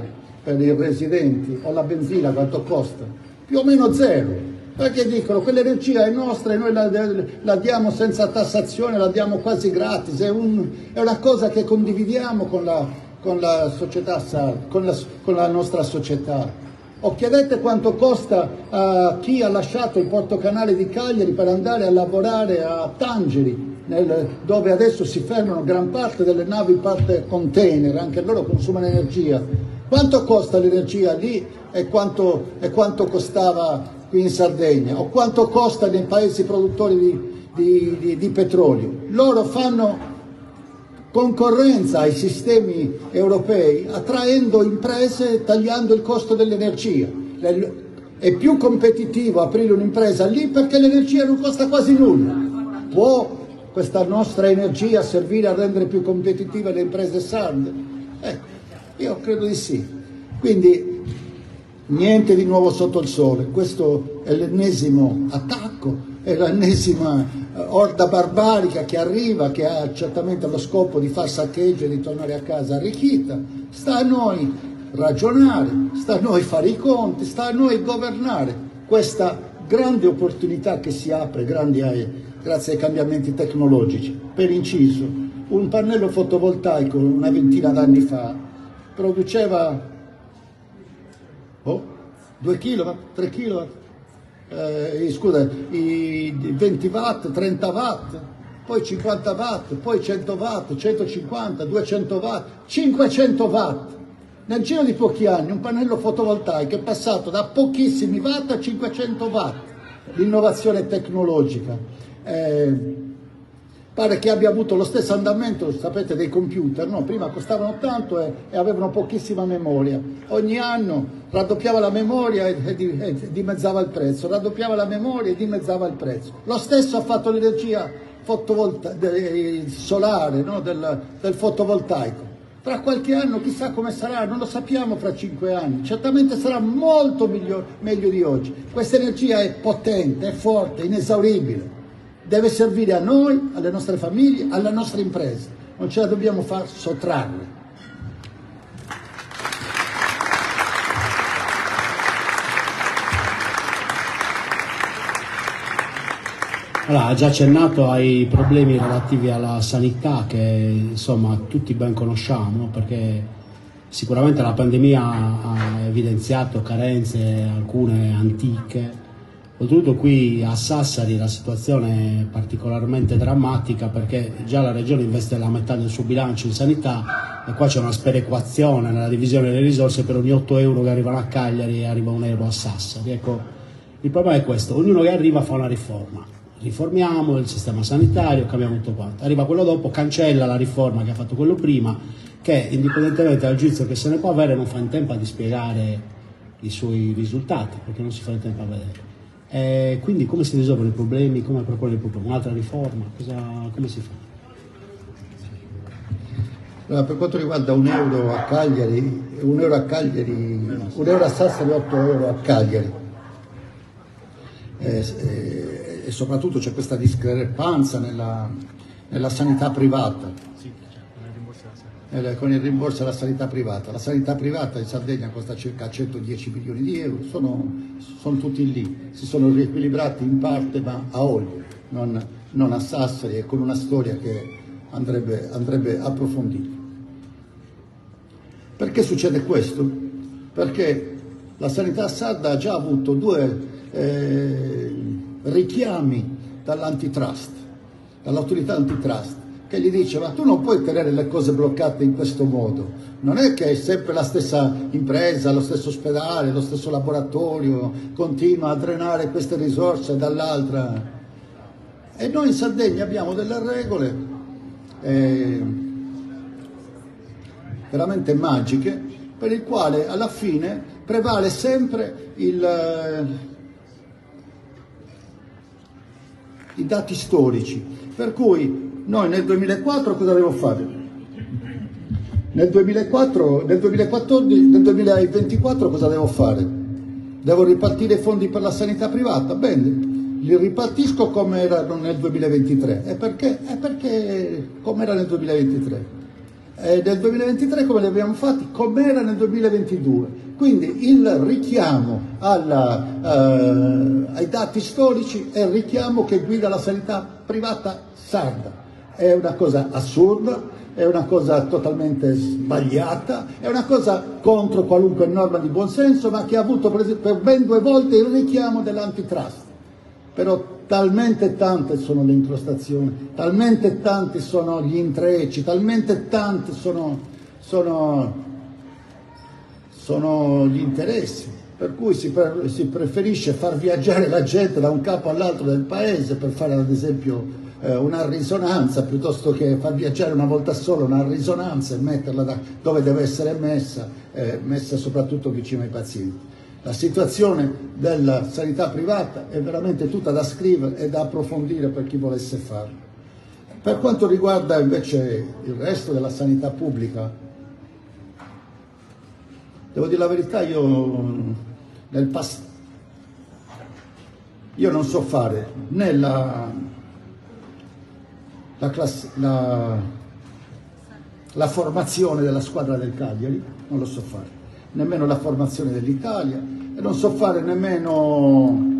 per i residenti, o la benzina quanto costa? Più o meno zero, perché dicono quell'energia è nostra e noi la diamo senza tassazione, la diamo quasi gratis, è una cosa che condividiamo con la società, con la nostra società. O chiedete quanto costa a chi ha lasciato il portocanale di Cagliari per andare a lavorare a Tangeri, dove adesso si fermano gran parte delle navi, parte container, anche loro consumano energia. Quanto costa l'energia lì e quanto costava qui in Sardegna? O quanto costa nei paesi produttori di petrolio? Loro fanno concorrenza ai sistemi europei, attraendo imprese e tagliando il costo dell'energia. È più competitivo aprire un'impresa lì perché l'energia non costa quasi nulla. Può questa nostra energia servire a rendere più competitive le imprese sarde? Ecco, io credo di sì. Quindi niente di nuovo sotto il sole, questo è l'ennesimo attacco, è l'ennesima orda barbarica che arriva, che ha certamente lo scopo di far saccheggio e di tornare a casa arricchita. Sta a noi ragionare, sta a noi fare i conti, sta a noi governare questa grande opportunità che si apre grazie ai cambiamenti tecnologici. Per inciso, un pannello fotovoltaico una ventina d'anni fa produceva 2 kW, 3 kW, i 20 watt, 30 watt, poi 50 watt, poi 100 watt, 150, 200 watt, 500 watt. Nel giro di pochi anni un pannello fotovoltaico è passato da pochissimi watt a 500 watt. L'innovazione tecnologica pare che abbia avuto lo stesso andamento, sapete, dei computer, no? Prima costavano tanto e avevano pochissima memoria. Ogni anno raddoppiava la memoria e dimezzava il prezzo, raddoppiava la memoria e dimezzava il prezzo. Lo stesso ha fatto l'energia solare, no? del fotovoltaico. Fra qualche anno chissà come sarà, non lo sappiamo fra 5 anni, certamente sarà molto meglio di oggi. Questa energia è potente, è forte, inesauribile, deve servire a noi, alle nostre famiglie, alle nostre imprese, non ce la dobbiamo far sottrarre. Allora, ha già accennato ai problemi relativi alla sanità che insomma tutti ben conosciamo, perché sicuramente la pandemia ha evidenziato carenze, alcune antiche. Oltretutto qui a Sassari la situazione è particolarmente drammatica, perché già la regione investe la metà del suo bilancio in sanità e qua c'è una sperequazione nella divisione delle risorse: per ogni 8 euro che arrivano a Cagliari arriva 1 euro a Sassari. Ecco, il problema è questo: ognuno che arriva fa una riforma. Riformiamo il sistema sanitario, cambiamo tutto quanto. Arriva quello dopo, cancella la riforma che ha fatto quello prima, che indipendentemente dal giudizio che se ne può avere non fa in tempo a dispiegare i suoi risultati, perché non si fa in tempo a vedere. Quindi come si risolvono i problemi? Come propone il problema? Un'altra riforma? Come si fa? Allora, per quanto riguarda 1 euro a Cagliari, 1 euro a Cagliari, 1 euro a Sassari, 8 euro a Cagliari. E soprattutto c'è questa discrepanza nella sanità privata, con il rimborso alla sanità privata. La sanità privata in Sardegna costa circa 110 milioni di euro, sono tutti lì, si sono riequilibrati in parte ma a olio, non a Sassari, e con una storia che andrebbe approfondita. Perché succede questo? Perché la sanità sarda ha già avuto 2 richiami dall'antitrust, dall'autorità antitrust, che gli dice: ma tu non puoi tenere le cose bloccate in questo modo, non è che è sempre la stessa impresa, lo stesso ospedale, lo stesso laboratorio continua a drenare queste risorse dall'altra. E noi in Sardegna abbiamo delle regole veramente magiche, per il quale alla fine prevale sempre i dati storici, per cui noi nel 2004 cosa devo fare? Nel 2024 cosa devo fare? Devo ripartire i fondi per la sanità privata? Bene, li ripartisco come erano nel 2023. E perché? Perché come era nel 2023. E nel 2023 come li abbiamo fatti? Come era nel 2022. Quindi il richiamo ai dati storici è il richiamo che guida la sanità privata sarda. È una cosa assurda, è una cosa totalmente sbagliata, è una cosa contro qualunque norma di buonsenso, ma che ha avuto per ben 2 volte il richiamo dell'antitrust. Però talmente tante sono le incrostazioni, talmente tanti sono gli intrecci, talmente tanti sono gli interessi, per cui si preferisce far viaggiare la gente da un capo all'altro del paese per fare ad esempio una risonanza, piuttosto che far viaggiare una volta sola una risonanza e metterla dove deve essere messa soprattutto vicino ai pazienti. La situazione della sanità privata è veramente tutta da scrivere e da approfondire per chi volesse farlo. Per quanto riguarda invece il resto della sanità pubblica, devo dire la verità, io non so fare né la formazione della squadra del Cagliari, non lo so fare, nemmeno la formazione dell'Italia, e non so fare nemmeno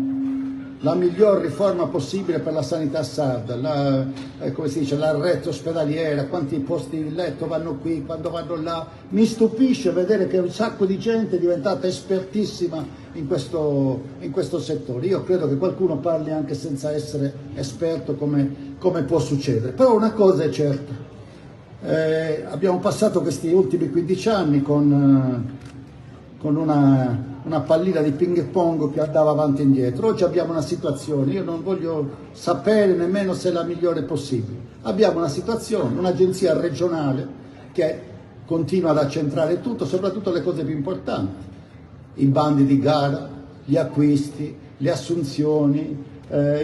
la miglior riforma possibile per la sanità sarda, come si dice, la rete ospedaliera, quanti posti di letto vanno qui, quando vanno là. Mi stupisce vedere che un sacco di gente è diventata espertissima in questo settore. Io credo che qualcuno parli anche senza essere esperto, come può succedere. Però una cosa è certa, abbiamo passato questi ultimi 15 anni con una pallina di ping pong che andava avanti e indietro. Oggi abbiamo una situazione, io non voglio sapere nemmeno se è la migliore possibile, abbiamo una situazione, un'agenzia regionale che continua ad accentrare tutto, soprattutto le cose più importanti, i bandi di gara, gli acquisti, le assunzioni,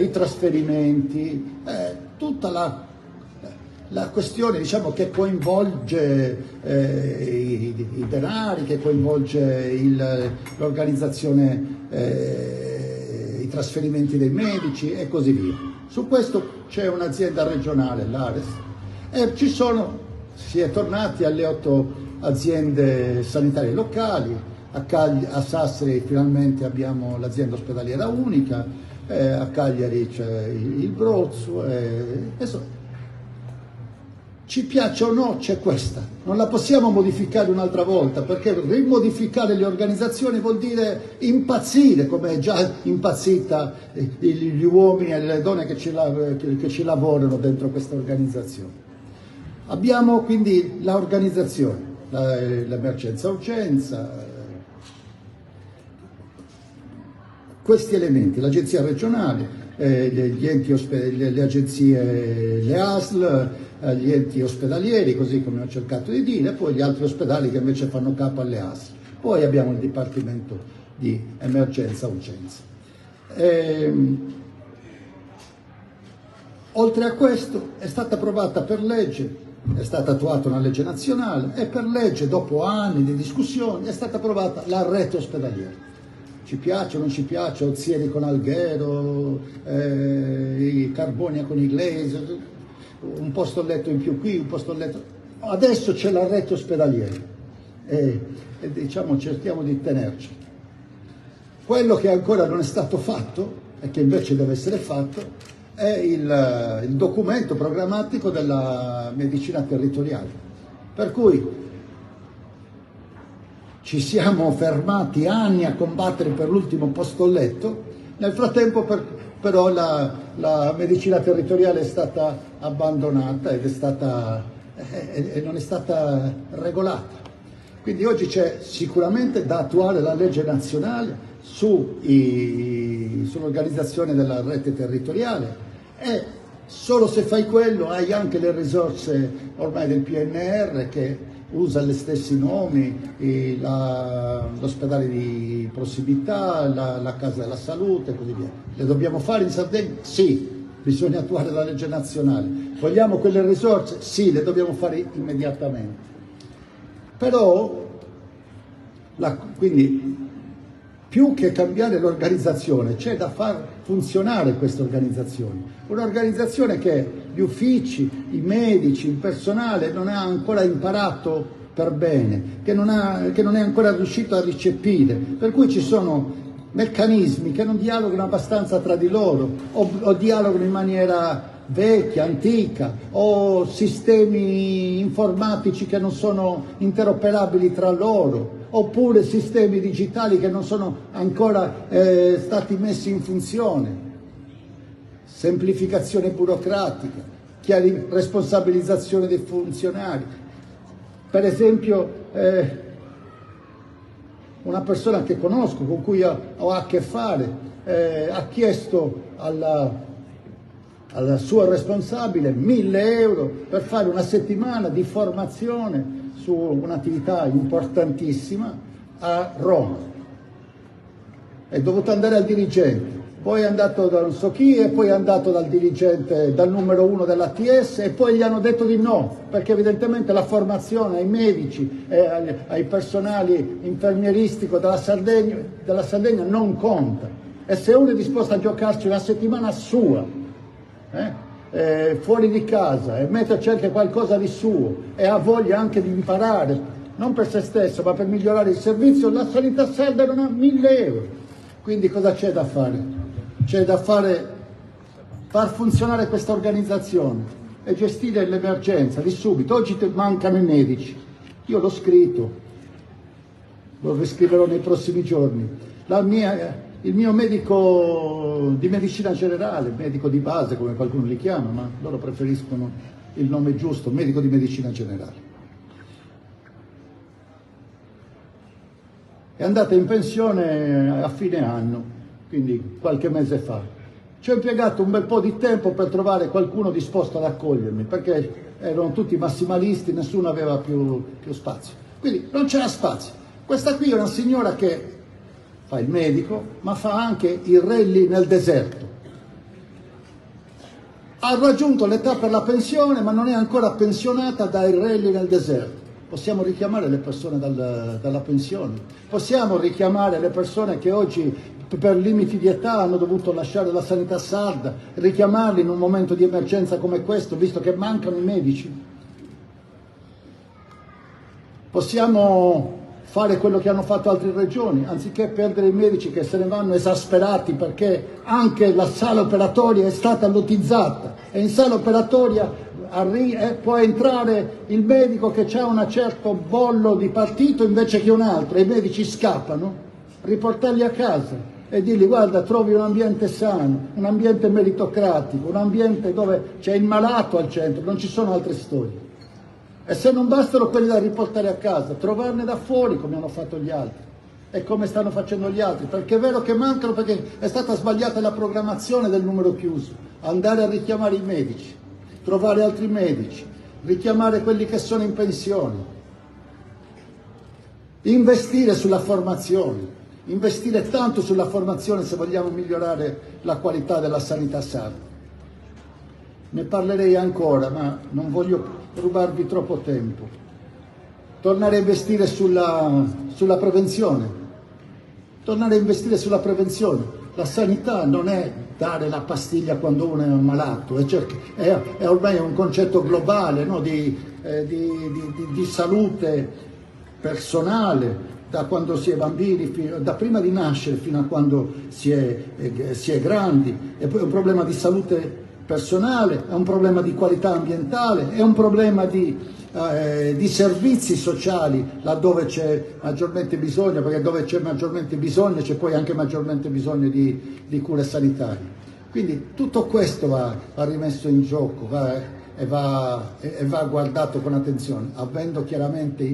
i trasferimenti, tutta la questione, diciamo, che coinvolge i denari, che coinvolge l'organizzazione, i trasferimenti dei medici e così via. Su questo c'è un'azienda regionale, l'Ares, e si è tornati alle 8 aziende sanitarie locali. A Sassari finalmente abbiamo l'azienda ospedaliera unica, a Cagliari c'è il Brozzo, ci piace o no c'è questa, non la possiamo modificare un'altra volta, perché rimodificare le organizzazioni vuol dire impazzire, come è già impazzita gli uomini e le donne che ci lavorano dentro questa organizzazione. Abbiamo quindi l'organizzazione, l'emergenza urgenza, questi elementi, l'agenzia regionale, le agenzie, le ASL, gli enti ospedalieri, così come ho cercato di dire, poi gli altri ospedali che invece fanno capo alle ASL. Poi abbiamo il Dipartimento di Emergenza Urgenza. Oltre a questo è stata approvata per legge, è stata attuata una legge nazionale e per legge, dopo anni di discussioni, è stata approvata la rete ospedaliera. Ci piace o non ci piace, Ozieri con Alghero, Carbonia con Iglesias, un posto letto in più qui, un posto letto... Adesso c'è la rete ospedaliera e diciamo cerchiamo di tenerci. Quello che ancora non è stato fatto e che invece deve essere fatto è il documento programmatico della medicina territoriale, per cui ci siamo fermati anni a combattere per l'ultimo posto letto, nel frattempo però la medicina territoriale è stata abbandonata e non è stata regolata. Quindi oggi c'è sicuramente da attuare la legge nazionale sull'organizzazione della rete territoriale e solo se fai quello hai anche le risorse ormai del PNR che usa gli stessi nomi, l'ospedale di prossimità, la casa della salute e così via. Le dobbiamo fare in Sardegna? Sì, bisogna attuare la legge nazionale. Vogliamo quelle risorse? Sì, le dobbiamo fare immediatamente. Però, quindi, più che cambiare l'organizzazione, c'è da far funzionare questa organizzazione. Un'organizzazione che gli uffici, i medici, il personale non ha ancora imparato per bene, che non è ancora riuscito a recepire, per cui ci sono meccanismi che non dialogano abbastanza tra di loro o dialogano in maniera vecchia, antica, o sistemi informatici che non sono interoperabili tra loro, oppure sistemi digitali che non sono ancora stati messi in funzione. Semplificazione burocratica, responsabilizzazione dei funzionari. Per esempio, una persona che conosco, con cui ho a che fare, ha chiesto alla sua responsabile 1.000 euro per fare una settimana di formazione su un'attività importantissima a Roma. È dovuto andare al dirigente, poi è andato da non so chi e poi è andato dal dirigente, dal numero 1 dell'ATS e poi gli hanno detto di no, perché evidentemente la formazione ai medici e ai personali infermieristico della Sardegna non conta. E se uno è disposto a giocarci una settimana sua, fuori di casa e metterci anche qualcosa di suo e ha voglia anche di imparare, non per se stesso ma per migliorare il servizio, la sanità sarda non ha 1.000 euro. Quindi cosa c'è da fare? C'è da far funzionare questa organizzazione e gestire l'emergenza di subito. Oggi mancano i medici, io l'ho scritto, lo riscriverò nei prossimi giorni. Il mio medico di medicina generale, medico di base come qualcuno li chiama, ma loro preferiscono il nome giusto, medico di medicina generale, è andata in pensione a fine anno, quindi qualche mese fa. Ci ho impiegato un bel po' di tempo per trovare qualcuno disposto ad accogliermi, perché erano tutti massimalisti, nessuno aveva più spazio. Quindi non c'era spazio. Questa qui è una signora che fa il medico, ma fa anche il rally nel deserto. ha raggiunto l'età per la pensione ma non è ancora pensionata dai rally nel deserto. Possiamo richiamare le persone dalla pensione, possiamo richiamare le persone che oggi per limiti di età hanno dovuto lasciare la sanità sarda, richiamarli in un momento di emergenza come questo, visto che mancano i medici. Possiamo fare quello che hanno fatto altre regioni, anziché perdere i medici che se ne vanno esasperati perché anche la sala operatoria è stata lotizzata e in sala operatoria può entrare il medico che ha un certo bollo di partito invece che un altro e i medici scappano, riportarli a casa e dirgli guarda, trovi un ambiente sano, un ambiente meritocratico, un ambiente dove c'è il malato al centro, non ci sono altre storie. E se non bastano quelli da riportare a casa, trovarne da fuori come hanno fatto gli altri e come stanno facendo gli altri, perché è vero che mancano, perché è stata sbagliata la programmazione del numero chiuso, andare a richiamare i medici, trovare altri medici, richiamare quelli che sono in pensione, investire sulla formazione, investire tanto sulla formazione se vogliamo migliorare la qualità della sanità sarda. Ne parlerei ancora, ma non voglio rubarvi troppo tempo. Tornare a investire sulla prevenzione. Tornare a investire sulla prevenzione. La sanità non è dare la pastiglia quando uno è ammalato, è ormai un concetto globale, no? di salute personale, da quando si è bambini, da prima di nascere fino a quando si è grandi, e poi è un problema di salute personale, è un problema di qualità ambientale, è un problema di servizi sociali laddove c'è maggiormente bisogno, perché dove c'è maggiormente bisogno c'è poi anche maggiormente bisogno di cure sanitarie. Quindi tutto questo va rimesso in gioco e va guardato con attenzione, avendo chiaramente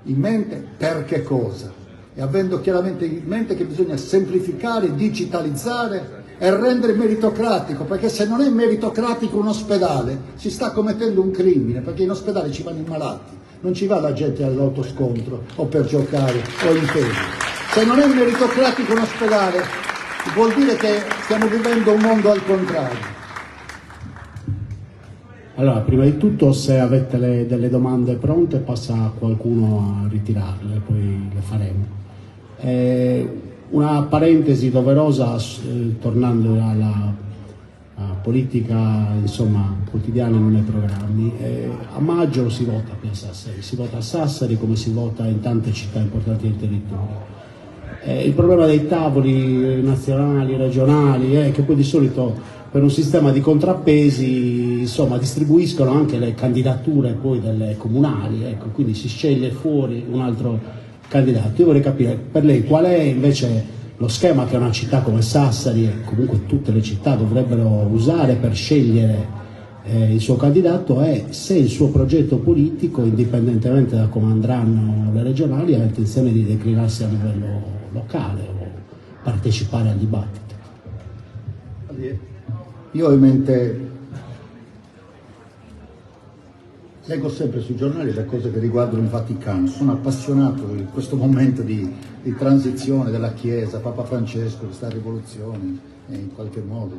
in mente per che cosa, e avendo chiaramente in mente che bisogna semplificare, digitalizzare e rendere meritocratico, perché se non è meritocratico un ospedale si sta commettendo un crimine, perché in ospedale ci vanno i malati, non ci va la gente all'autoscontro o per giocare o in piedi. Se non è meritocratico un ospedale vuol dire che stiamo vivendo un mondo al contrario. Allora, prima di tutto, se avete delle domande pronte, passa qualcuno a ritirarle, poi le faremo. Una parentesi doverosa, tornando alla politica, insomma, quotidiana nei programmi. A maggio si vota qui a Sassari, si vota a Sassari come si vota in tante città importanti del territorio. Il problema dei tavoli nazionali, regionali, è che poi di solito per un sistema di contrappesi, insomma, distribuiscono anche le candidature poi delle comunali, ecco, quindi si sceglie fuori un altro candidato. Io vorrei capire per lei qual è invece lo schema che una città come Sassari e comunque tutte le città dovrebbero usare per scegliere il suo candidato, e se il suo progetto politico, indipendentemente da come andranno le regionali, ha intenzione di declinarsi a livello locale o partecipare al dibattito. Io ho in mente, leggo sempre sui giornali le cose che riguardano il Vaticano, sono appassionato di questo momento di transizione della Chiesa, Papa Francesco, questa rivoluzione, in qualche modo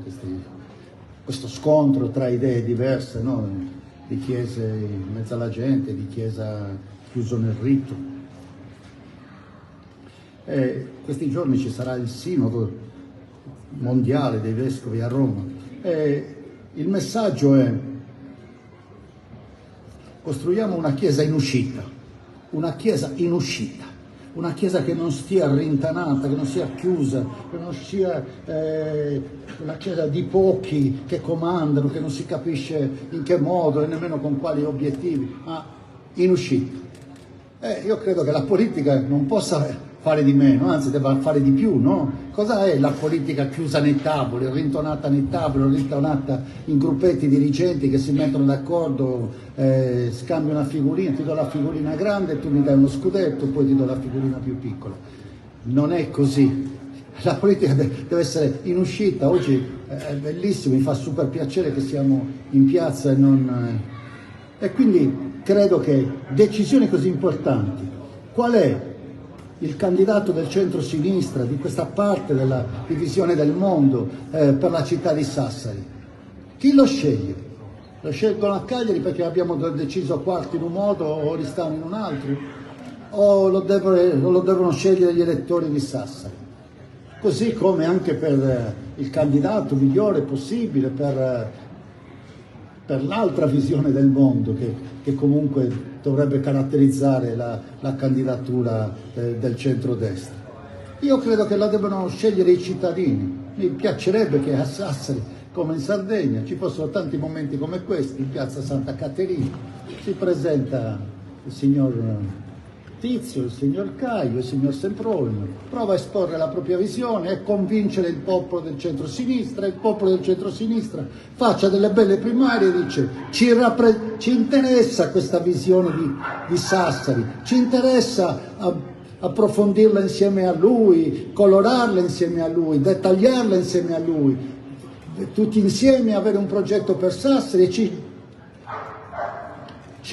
questo scontro tra idee diverse, no? Di chiese in mezzo alla gente, di chiesa chiuso nel rito. E questi giorni ci sarà il sinodo mondiale dei vescovi a Roma e il messaggio è: costruiamo una chiesa in uscita, una chiesa in uscita, una chiesa che non stia rintanata, che non sia chiusa, che non sia una chiesa di pochi che comandano, che non si capisce in che modo e nemmeno con quali obiettivi, ma in uscita. Io credo che la politica non possa fare di meno, anzi deve fare di più, no? Cosa è la politica chiusa nei tavoli, rintonata nei tavoli, rintonata in gruppetti dirigenti che si mettono d'accordo, scambiano una figurina, ti do la figurina grande, tu mi dai uno scudetto, poi ti do la figurina più piccola. Non è così. La politica deve essere in uscita. Oggi è bellissimo, mi fa super piacere che siamo in piazza e quindi credo che decisioni così importanti, qual è il candidato del centro-sinistra, di questa parte della divisione del mondo per la città di Sassari? Chi lo sceglie? Lo scelgono a Cagliari perché abbiamo deciso quarti in un modo o Oristano in un altro, o lo devono scegliere gli elettori di Sassari? Così come anche per il candidato migliore possibile, per l'altra visione del mondo che comunque dovrebbe caratterizzare la candidatura del centrodestra. Io credo che la devono scegliere i cittadini. Mi piacerebbe che a Sassari, come in Sardegna, ci fossero tanti momenti come questi. In piazza Santa Caterina si presenta il signor Tizio, il signor Caio, il signor Sempronio, prova a esporre la propria visione e convincere il popolo del centro-sinistra, e il popolo del centro-sinistra faccia delle belle primarie e dice: ci interessa questa visione di Sassari, ci interessa approfondirla insieme a lui, colorarla insieme a lui, dettagliarla insieme a lui, tutti insieme avere un progetto per Sassari, e ci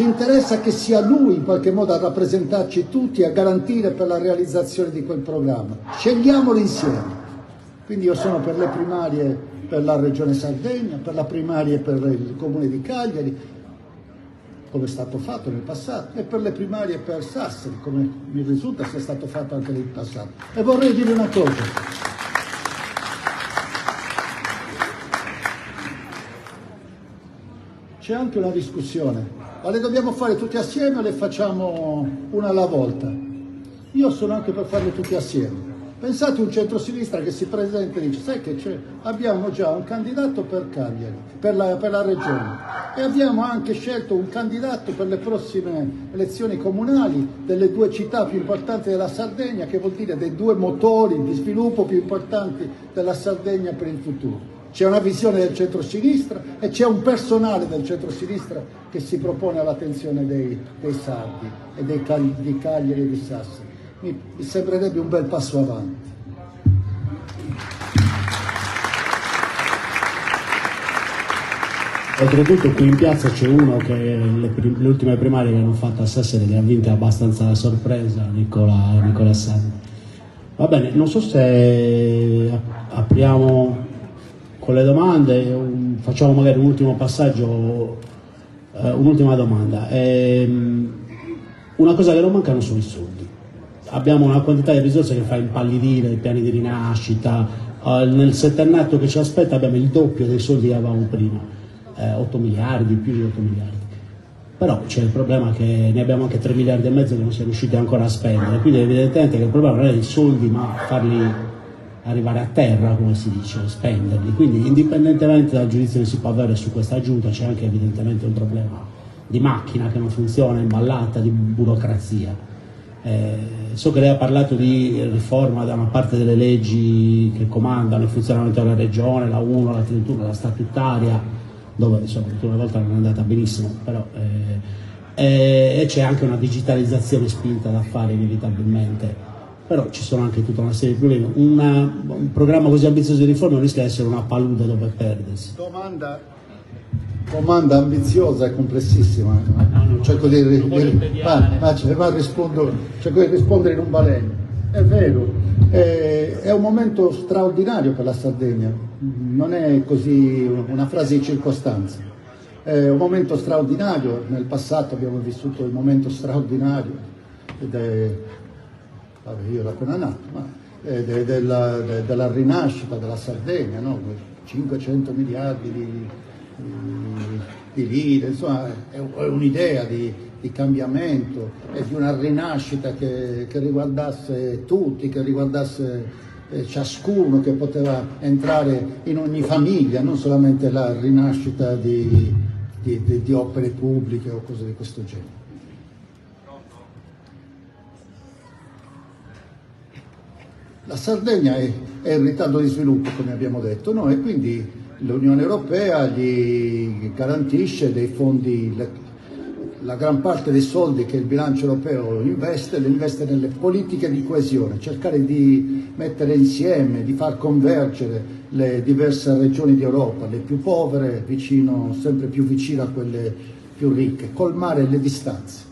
interessa che sia lui in qualche modo a rappresentarci tutti, a garantire per la realizzazione di quel programma. Scegliamolo insieme. Quindi io sono per le primarie per la Regione Sardegna, per la primaria per il Comune di Cagliari, come è stato fatto nel passato, e per le primarie per Sassari, come mi risulta sia stato fatto anche nel passato. E vorrei dire una cosa. C'è anche una discussione. Ma le dobbiamo fare tutti assieme o le facciamo una alla volta? Io sono anche per farle tutti assieme. Pensate un centrosinistra che si presenta e dice: sai che c'è? Abbiamo già un candidato per Cagliari, per la regione, e abbiamo anche scelto un candidato per le prossime elezioni comunali delle due città più importanti della Sardegna, che vuol dire dei due motori di sviluppo più importanti della Sardegna per il futuro. C'è una visione del centrosinistra e c'è un personale del centrosinistra che si propone all'attenzione dei sardi e di Cagliari e di Sassari. Mi sembrerebbe un bel passo avanti. Oltretutto qui in piazza c'è uno che le ultime primarie che hanno fatto a Sassari le ha vinte abbastanza a sorpresa, Nicola Sanni. Va bene, non so se apriamo con le domande, facciamo magari un ultimo passaggio, un'ultima domanda. Una cosa che non mancano sono i soldi. Abbiamo una quantità di risorse che fa impallidire i piani di rinascita. Nel settennato che ci aspetta abbiamo il doppio dei soldi che avevamo prima, 8 miliardi, più di 8 miliardi. Però c'è il problema che ne abbiamo anche 3 miliardi e mezzo che non siamo riusciti ancora a spendere, quindi evidentemente che il problema non è i soldi ma farli arrivare a terra, come si dice, spenderli. Quindi indipendentemente dal giudizio che si può avere su questa giunta c'è anche evidentemente un problema di macchina che non funziona, imballata, di burocrazia. So che lei ha parlato di riforma da una parte delle leggi che comandano il funzionamento della regione, la 1, la 31, la statutaria, dove insomma una volta non è andata benissimo, però e c'è anche una digitalizzazione spinta da fare inevitabilmente. Però ci sono anche tutta una serie di problemi. Un programma così ambizioso di riforma rischia di essere una palude dove perdersi. Domanda ambiziosa e complessissima. Cerco di rispondere in un baleno. È vero, è un momento straordinario per la Sardegna, non è così una frase di circostanza. È un momento straordinario. Nel passato abbiamo vissuto il momento straordinario io ero appena nato, della rinascita della Sardegna, no? 500 miliardi di lire, insomma è un'idea di cambiamento e di una rinascita che riguardasse tutti, che riguardasse ciascuno, che poteva entrare in ogni famiglia, non solamente la rinascita di opere pubbliche o cose di questo genere. La Sardegna è in ritardo di sviluppo, come abbiamo detto, no? E quindi l'Unione Europea gli garantisce dei fondi, la gran parte dei soldi che il bilancio europeo investe, le investe nelle politiche di coesione, cercare di mettere insieme, di far convergere le diverse regioni di Europa, le più povere sempre più vicino a quelle più ricche, colmare le distanze.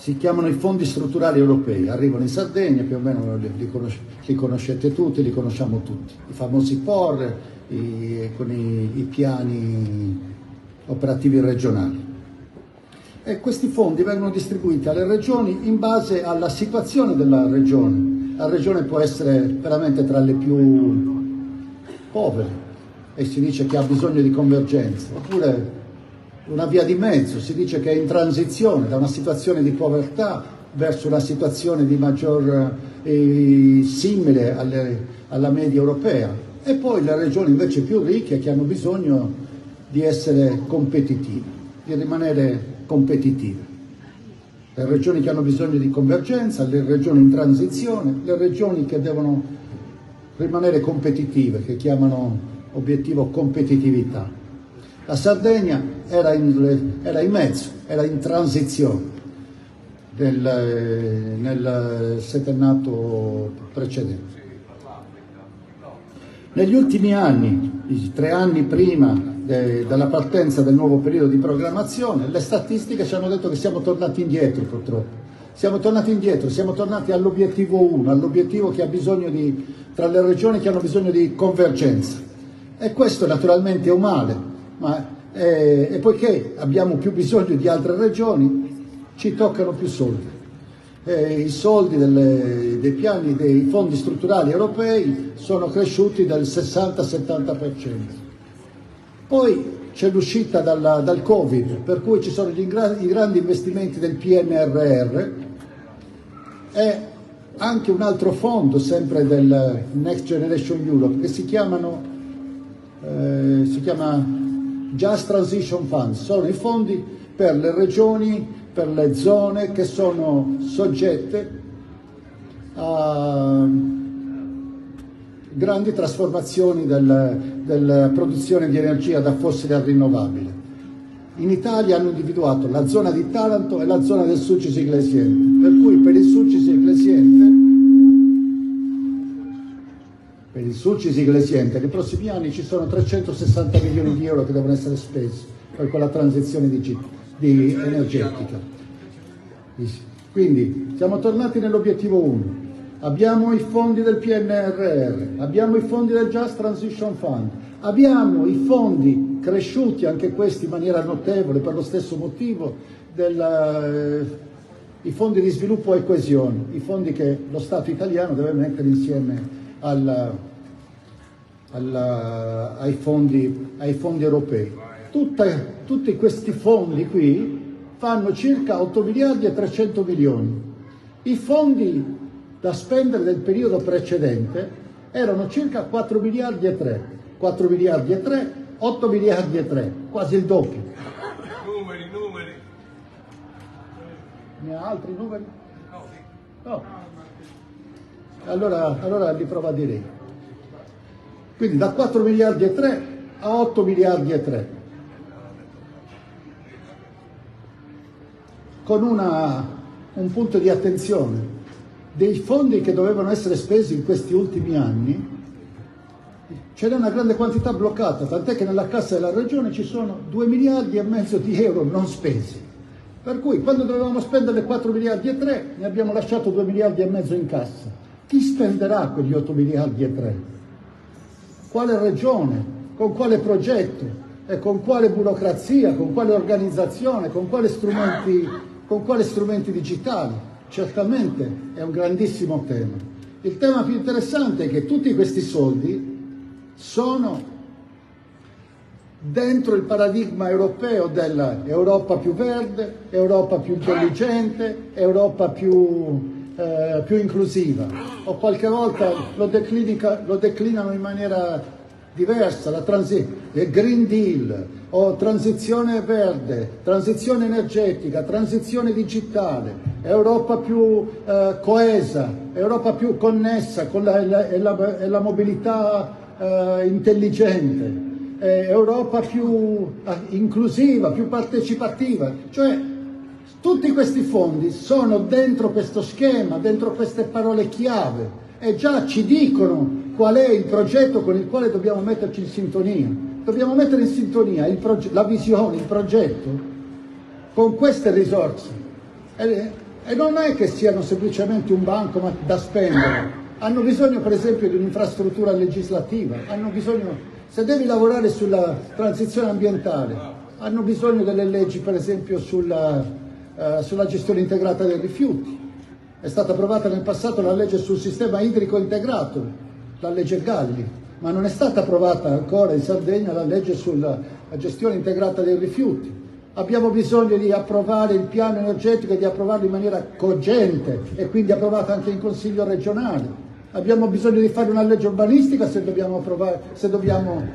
si chiamano i fondi strutturali europei, arrivano in Sardegna, più o meno li conoscete tutti, li conosciamo tutti, i famosi POR, con i piani operativi regionali. E questi fondi vengono distribuiti alle regioni in base alla situazione della regione. La regione può essere veramente tra le più povere e si dice che ha bisogno di convergenza, oppure una via di mezzo, si dice che è in transizione da una situazione di povertà verso una situazione di maggior simile alla media europea, e poi le regioni invece più ricche che hanno bisogno di essere competitive, di rimanere competitive. Le regioni che hanno bisogno di convergenza, le regioni in transizione, le regioni che devono rimanere competitive, che chiamano obiettivo competitività. La Sardegna era in mezzo, era in transizione nel settennato precedente. Negli ultimi anni, i 3 anni prima dalla partenza del nuovo periodo di programmazione, le statistiche ci hanno detto che siamo tornati indietro, purtroppo. Siamo tornati indietro, siamo tornati all'obiettivo 1, all'obiettivo che ha bisogno tra le regioni che hanno bisogno di convergenza. E questo naturalmente è un male, e poiché abbiamo più bisogno di altre regioni, ci toccano più soldi. I soldi dei piani dei fondi strutturali europei sono cresciuti del 60-70%. Poi c'è l'uscita dal Covid, per cui ci sono i grandi investimenti del PNRR e anche un altro fondo, sempre del Next Generation Europe, che si chiama Just Transition Funds. Sono i fondi per le regioni, per le zone che sono soggette a grandi trasformazioni della produzione di energia da fossile a rinnovabile. In Italia hanno individuato la zona di Taranto e la zona del Sulcis Iglesiente, per cui per il Sulcis Iglesiente nei prossimi anni ci sono 360 milioni di euro che devono essere spesi per quella transizione energetica. Quindi siamo tornati nell'obiettivo 1. Abbiamo i fondi del PNRR, abbiamo i fondi del Just Transition Fund, abbiamo i fondi cresciuti anche questi in maniera notevole per lo stesso motivo, i fondi di sviluppo e coesione, i fondi che lo Stato italiano deve mettere insieme ai fondi europei. Tutti questi fondi qui fanno circa 8 miliardi e 300 milioni. I fondi da spendere del periodo precedente erano circa 4 miliardi e 3, 4 miliardi e 3, 8 miliardi e 3, quasi il doppio. Numeri. Ne ha altri numeri? No. Allora li provo a dire. Quindi da 4 miliardi e 3 a 8 miliardi e 3. Con un punto di attenzione. Dei fondi che dovevano essere spesi in questi ultimi anni ce n'è una grande quantità bloccata, tant'è che nella cassa della regione ci sono 2 miliardi e mezzo di euro non spesi, per cui quando dovevamo spendere 4 miliardi e 3 ne abbiamo lasciato 2 miliardi e mezzo in cassa. Chi spenderà quegli 8 miliardi e 3? Quale regione? Con quale progetto? E con quale burocrazia? Con quale organizzazione? Con quali strumenti digitali? Certamente è un grandissimo tema. Il tema più interessante è che tutti questi soldi sono dentro il paradigma europeo dell'Europa più verde, Europa più intelligente, Europa più inclusiva. O qualche volta lo declinano in maniera diversa, il Green Deal, o transizione verde, transizione energetica, transizione digitale, Europa più coesa, Europa più connessa con la mobilità intelligente, Europa più inclusiva, più partecipativa. Cioè tutti questi fondi sono dentro questo schema, dentro queste parole chiave, e già ci dicono qual è il progetto con il quale dobbiamo metterci in sintonia. Dobbiamo mettere in sintonia la visione, il progetto con queste risorse. E non è che siano semplicemente un bancomat da spendere, hanno bisogno per esempio di un'infrastruttura legislativa, hanno bisogno, se devi lavorare sulla transizione ambientale, hanno bisogno delle leggi per esempio sulla gestione integrata dei rifiuti. È stata approvata nel passato la legge sul sistema idrico integrato, la legge Galli, ma non è stata approvata ancora in Sardegna la legge sulla gestione integrata dei rifiuti. Abbiamo bisogno di approvare il piano energetico e di approvarlo in maniera cogente e quindi approvato anche in Consiglio regionale. Abbiamo bisogno di fare una legge urbanistica se dobbiamo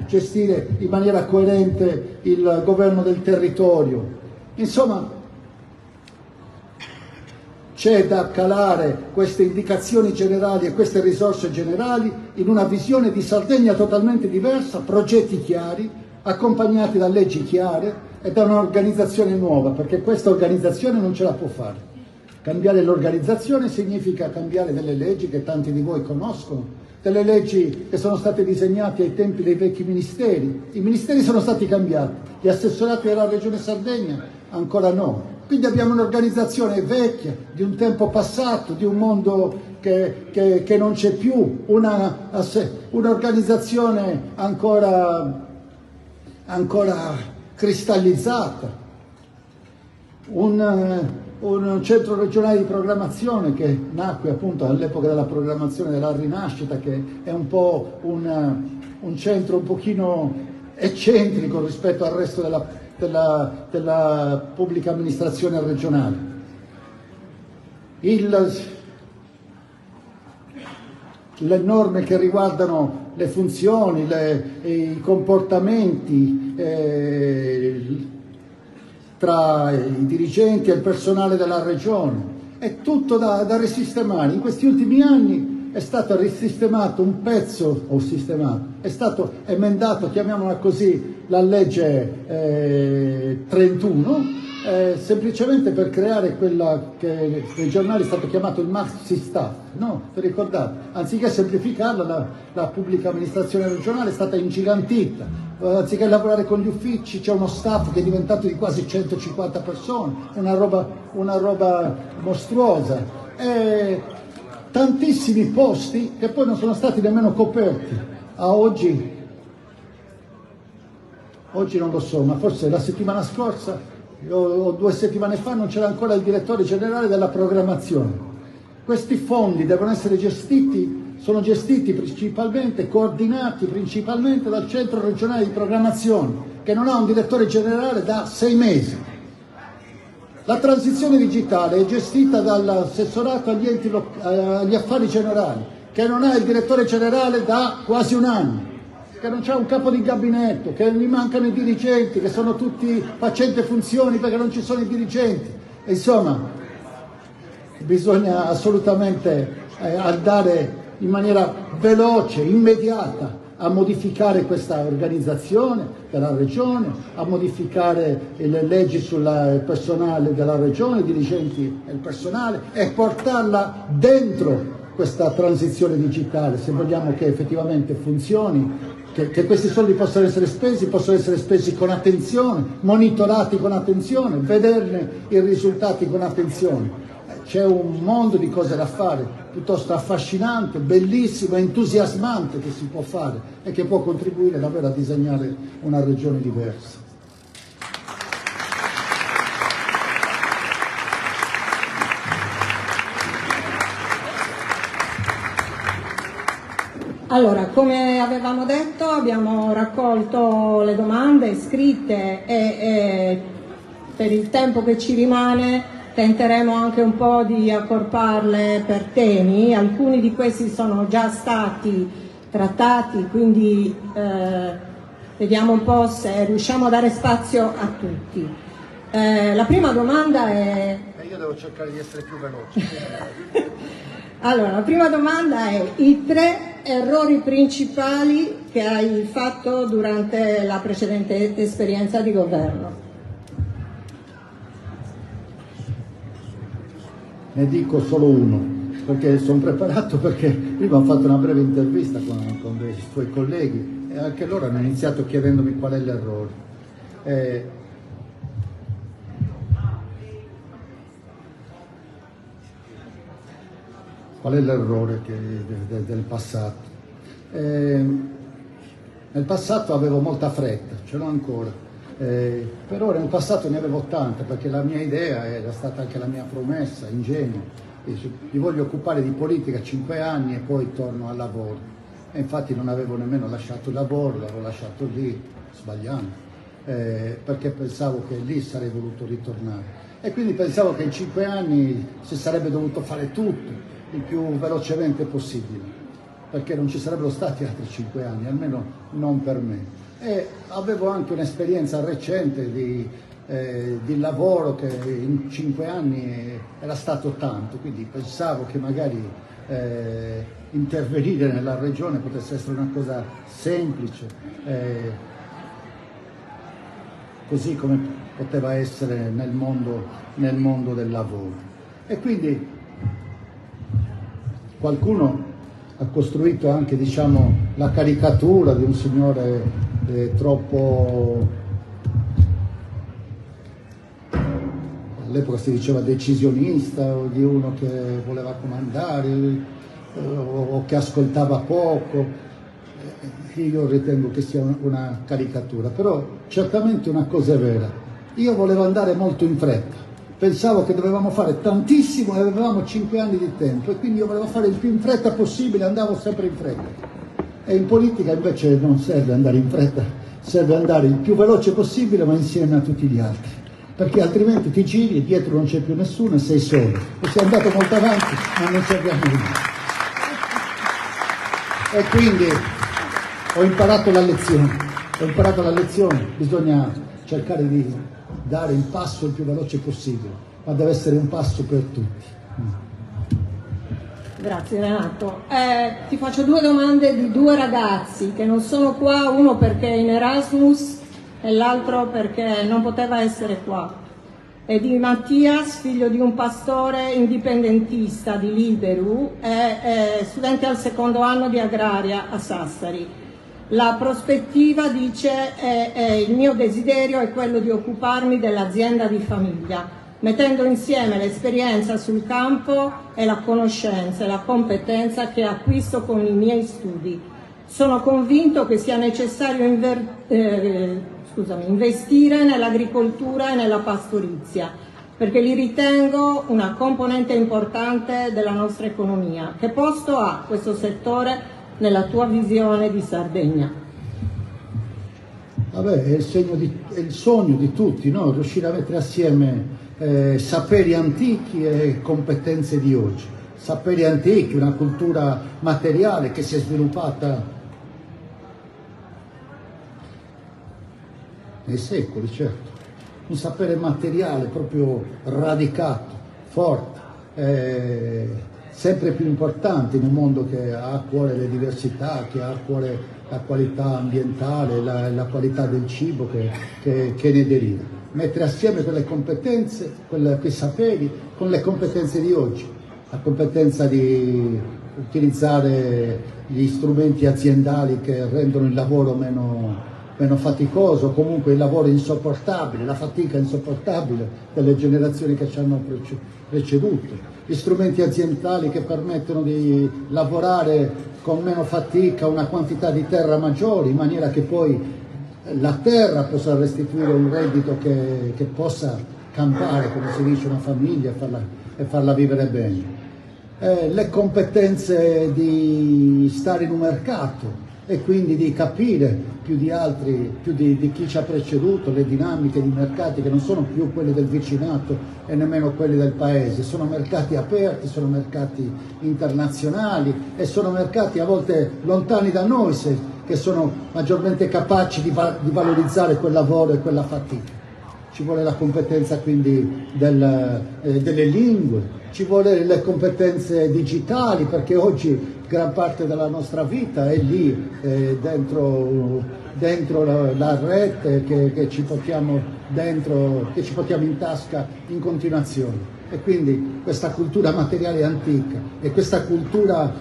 gestire in maniera coerente il governo del territorio. Insomma, c'è da calare queste indicazioni generali e queste risorse generali in una visione di Sardegna totalmente diversa, progetti chiari, accompagnati da leggi chiare e da un'organizzazione nuova, perché questa organizzazione non ce la può fare. Cambiare l'organizzazione significa cambiare delle leggi che tanti di voi conoscono, delle leggi che sono state disegnate ai tempi dei vecchi ministeri. I ministeri sono stati cambiati, gli assessorati della Regione Sardegna ancora no. Quindi abbiamo un'organizzazione vecchia, di un tempo passato, di un mondo che non c'è più, un'organizzazione ancora cristallizzata, un centro regionale di programmazione che nacque appunto all'epoca della programmazione della Rinascita, che è un po' un centro un pochino eccentrico rispetto al resto della pubblica amministrazione regionale. Le norme che riguardano le funzioni, i comportamenti tra i dirigenti e il personale della regione, è tutto da risistemare. In questi ultimi anni è stato risistemato un pezzo, è stato emendato, chiamiamola così, la legge 31, semplicemente per creare quella che nei giornali è stato chiamato il maxi staff, no? Vi ricordate? Anziché semplificarla, la pubblica amministrazione regionale è stata ingigantita. Anziché lavorare con gli uffici c'è uno staff che è diventato di quasi 150 persone, una roba mostruosa. Tantissimi posti che poi non sono stati nemmeno coperti. A oggi non lo so, ma forse la settimana scorsa o 2 settimane fa non c'era ancora il direttore generale della programmazione. Questi fondi devono essere sono gestiti principalmente, coordinati principalmente dal centro regionale di programmazione, che non ha un direttore generale da 6 mesi. La transizione digitale è gestita dall'assessorato agli affari generali, che non ha il direttore generale da quasi 1 anno, che non c'è un capo di gabinetto, che gli mancano i dirigenti, che sono tutti facenti funzioni perché non ci sono i dirigenti. Insomma, bisogna assolutamente andare in maniera veloce, immediata, a modificare questa organizzazione della regione, a modificare le leggi sul personale della regione, i dirigenti e il personale, e portarla dentro questa transizione digitale, se vogliamo che effettivamente funzioni, che questi soldi possono essere spesi con attenzione, monitorati con attenzione, vederne i risultati con attenzione. C'è un mondo di cose da fare, piuttosto affascinante, bellissimo, entusiasmante, che si può fare e che può contribuire davvero a disegnare una regione diversa. Allora, come avevamo detto, abbiamo raccolto le domande scritte e per il tempo che ci rimane tenteremo anche un po' di accorparle per temi. Alcuni di questi sono già stati trattati, quindi vediamo un po' se riusciamo a dare spazio a tutti. La prima domanda è... Io devo cercare di essere più veloce. Allora, la prima domanda è: i 3 errori principali che hai fatto durante la precedente esperienza di governo. Ne dico solo uno, perché sono preparato, perché prima ho fatto una breve intervista con dei suoi colleghi e anche loro hanno iniziato chiedendomi qual è l'errore. qual è l'errore del passato. Nel passato avevo molta fretta, ce l'ho ancora, però nel passato ne avevo tanta, perché la mia idea era stata anche la mia promessa, ingenua, mi voglio occupare di politica 5 anni e poi torno al lavoro. E infatti non avevo nemmeno lasciato il lavoro, l'avevo lasciato lì, sbagliando, perché pensavo che lì sarei voluto ritornare. E quindi pensavo che in 5 anni si sarebbe dovuto fare tutto il più velocemente possibile, perché non ci sarebbero stati altri 5 anni, almeno non per me. E avevo anche un'esperienza recente di lavoro che in 5 anni era stato tanto, quindi pensavo che magari intervenire nella regione potesse essere una cosa semplice, così come poteva essere nel mondo del lavoro. E quindi qualcuno ha costruito anche, diciamo, la caricatura di un signore troppo, all'epoca si diceva decisionista, o di uno che voleva comandare o che ascoltava poco. Io ritengo che sia una caricatura, però certamente una cosa è vera: io volevo andare molto in fretta, pensavo che dovevamo fare tantissimo e avevamo 5 anni di tempo, e quindi io volevo fare il più in fretta possibile, andavo sempre in fretta. E in politica invece non serve andare in fretta, serve andare il più veloce possibile, ma insieme a tutti gli altri, perché altrimenti ti giri e dietro non c'è più nessuno e sei solo, e sei andato molto avanti ma non serve a nulla. E quindi ho imparato la lezione, bisogna cercare di dare il passo il più veloce possibile, ma deve essere un passo per tutti. Grazie Renato. Ti faccio 2 domande di 2 ragazzi che non sono qua, uno perché è in Erasmus e l'altro perché non poteva essere qua. È di Mattias, figlio di un pastore indipendentista di Liberu, è studente al 2º anno di agraria a Sassari. La prospettiva, dice, il mio desiderio è quello di occuparmi dell'azienda di famiglia, mettendo insieme l'esperienza sul campo e la conoscenza e la competenza che acquisto con i miei studi. Sono convinto che sia necessario investire nell'agricoltura e nella pastorizia, perché li ritengo una componente importante della nostra economia. Che posto ha questo settore nella tua visione di Sardegna? Vabbè, è il sogno di tutti, no? Riuscire a mettere assieme saperi antichi e competenze di oggi. Saperi antichi, una cultura materiale che si è sviluppata nei secoli, certo. Un sapere materiale proprio radicato, forte, sempre più importante in un mondo che ha a cuore le diversità, che ha a cuore la qualità ambientale, la qualità del cibo che ne deriva. Mettere assieme quelle competenze, quei saperi, con le competenze di oggi, la competenza di utilizzare gli strumenti aziendali che rendono il lavoro meno faticoso, comunque il lavoro insopportabile, la fatica insopportabile delle generazioni che ci hanno preceduto, gli strumenti aziendali che permettono di lavorare con meno fatica una quantità di terra maggiore, in maniera che poi la terra possa restituire un reddito che possa campare, come si dice, una famiglia e farla vivere bene. Le competenze di stare in un mercato e quindi di capire più di altri, più di chi ci ha preceduto, le dinamiche di mercati che non sono più quelle del vicinato e nemmeno quelli del paese, sono mercati aperti, sono mercati internazionali e sono mercati a volte lontani da noi, che sono maggiormente capaci di valorizzare quel lavoro e quella fatica. Ci vuole la competenza quindi delle lingue, ci vuole le competenze digitali, perché oggi gran parte della nostra vita è lì, dentro la rete che ci portiamo dentro, che ci portiamo in tasca in continuazione. E quindi questa cultura materiale antica e questa cultura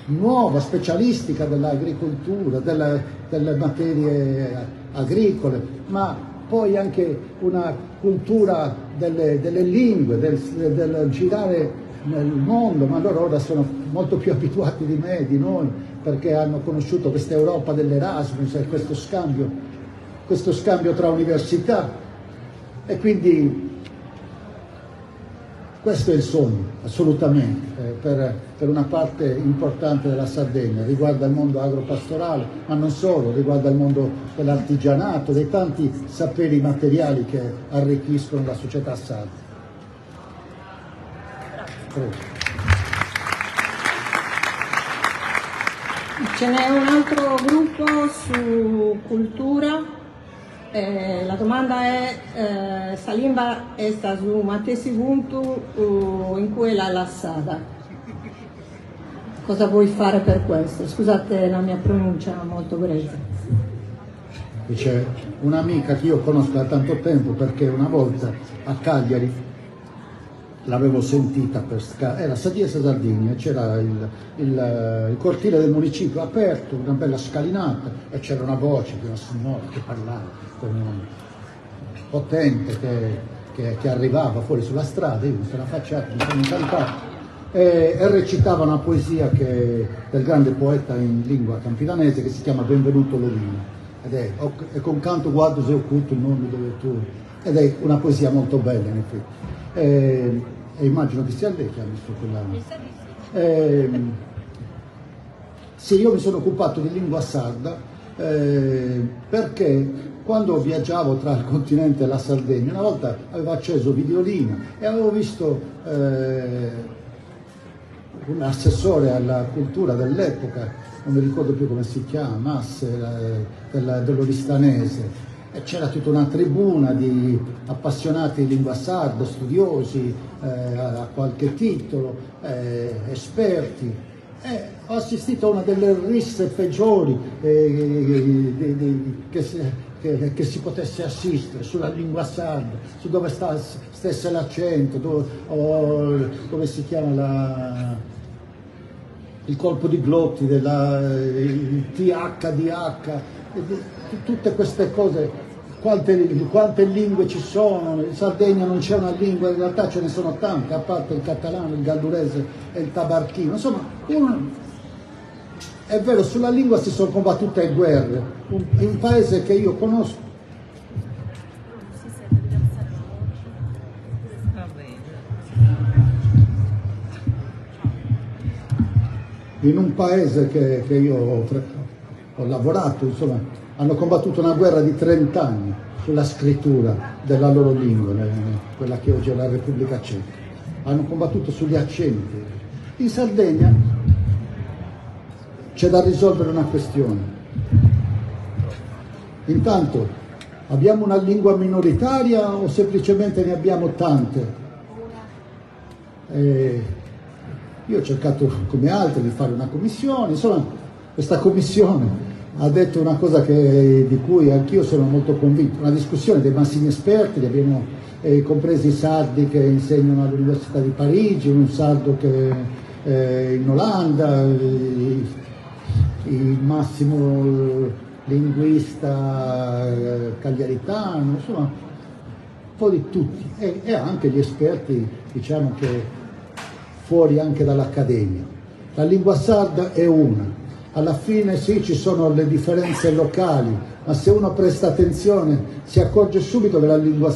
nuova, specialistica dell'agricoltura, delle materie agricole, ma poi anche una cultura delle lingue, del girare nel mondo, ma loro ora sono molto più abituati di me, di noi, perché hanno conosciuto questa Europa dell'Erasmus e questo scambio tra università, e quindi questo è il sogno, assolutamente, per una parte importante della Sardegna. Riguarda il mondo agropastorale, ma non solo, riguarda il mondo dell'artigianato, dei tanti saperi materiali che arricchiscono la società sarda. Prego. Ce n'è un altro gruppo su cultura. La domanda è Salimba sta su Matesi Buntu in cui la lassada. Cosa vuoi fare per questo? Scusate la mia pronuncia molto breve. C'è un'amica che io conosco da tanto tempo, perché una volta a Cagliari l'avevo sentita era Sapienza Sardegna, c'era il cortile del municipio aperto, una bella scalinata, e c'era una voce di una signora che parlava con un potente che arrivava fuori sulla strada. Io mi sono affacciato, mi sono incantato, e recitava una poesia del grande poeta in lingua campidanese che si chiama Benvenuto Lovino, ed è con canto guardo se occulto il nome dove tu, ed è una poesia molto bella in effetti. E immagino che sia lei che ha messo quella. Sì, io mi sono occupato di lingua sarda perché quando viaggiavo tra il continente e la Sardegna, una volta avevo acceso Videolina e avevo visto un assessore alla cultura dell'epoca, non mi ricordo più come si chiama, dell'Oristanese, e c'era tutta una tribuna di appassionati di lingua sarda, studiosi a qualche titolo, esperti, e ho assistito a una delle risse peggiori che si potesse assistere sulla lingua sarda, su dove stesse l'accento, dove si chiama il colpo di glotti, il TH, DH, tutte queste cose. Quante lingue ci sono? In Sardegna non c'è una lingua, in realtà ce ne sono tante, a parte il catalano, il gallurese e il tabarchino. Insomma, è vero, sulla lingua si sono combattute guerre. Un paese che io conosco, in un paese che io ho lavorato, insomma, hanno combattuto una guerra di 30 anni sulla scrittura della loro lingua, quella che oggi è la Repubblica Ceca. Hanno combattuto sugli accenti. In Sardegna c'è da risolvere una questione. Intanto, abbiamo una lingua minoritaria o semplicemente ne abbiamo tante? Io ho cercato, come altri, di fare una commissione. Insomma, questa commissione ha detto una cosa di cui anch'io sono molto convinto, una discussione dei massimi esperti, li abbiamo compresi i sardi che insegnano all'Università di Parigi, un sardo che in Olanda, il massimo linguista cagliaritano, insomma un po' di tutti, e anche gli esperti, diciamo, che fuori anche dall'accademia. La lingua sarda è una. Alla fine sì, ci sono le differenze locali, ma se uno presta attenzione si accorge subito che la lingua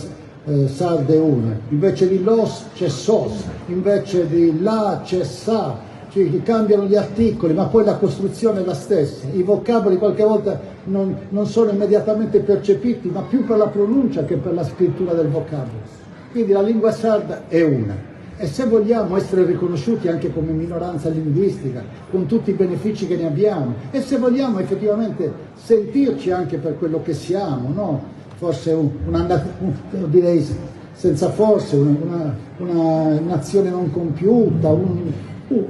sarda è una. Invece di los c'è sos, invece di la c'è sa, cioè cambiano gli articoli, ma poi la costruzione è la stessa. I vocaboli qualche volta non sono immediatamente percepiti, ma più per la pronuncia che per la scrittura del vocabolo. Quindi la lingua sarda è una. E se vogliamo essere riconosciuti anche come minoranza linguistica, con tutti i benefici che ne abbiamo, e se vogliamo effettivamente sentirci anche per quello che siamo, no? Forse direi senza forse, una nazione non compiuta,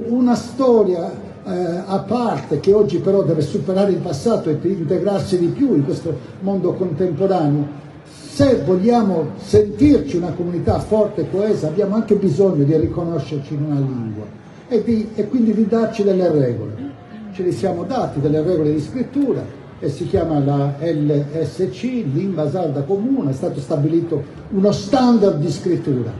una storia a parte che oggi però deve superare il passato e integrarsi di più in questo mondo contemporaneo. Se vogliamo sentirci una comunità forte e coesa, abbiamo anche bisogno di riconoscerci in una lingua e quindi di darci delle regole. Ce li siamo dati delle regole di scrittura e si chiama la LSC, Lingua Sarda Comune, è stato stabilito uno standard di scrittura.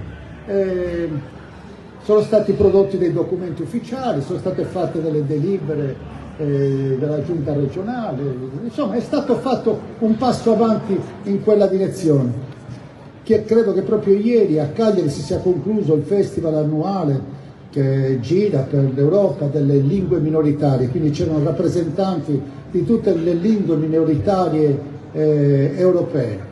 sono stati prodotti dei documenti ufficiali, sono state fatte delle delibere della giunta regionale, insomma è stato fatto un passo avanti in quella direzione. Credo che proprio ieri a Cagliari si sia concluso il festival annuale che gira per l'Europa delle lingue minoritarie, quindi c'erano rappresentanti di tutte le lingue minoritarie europee.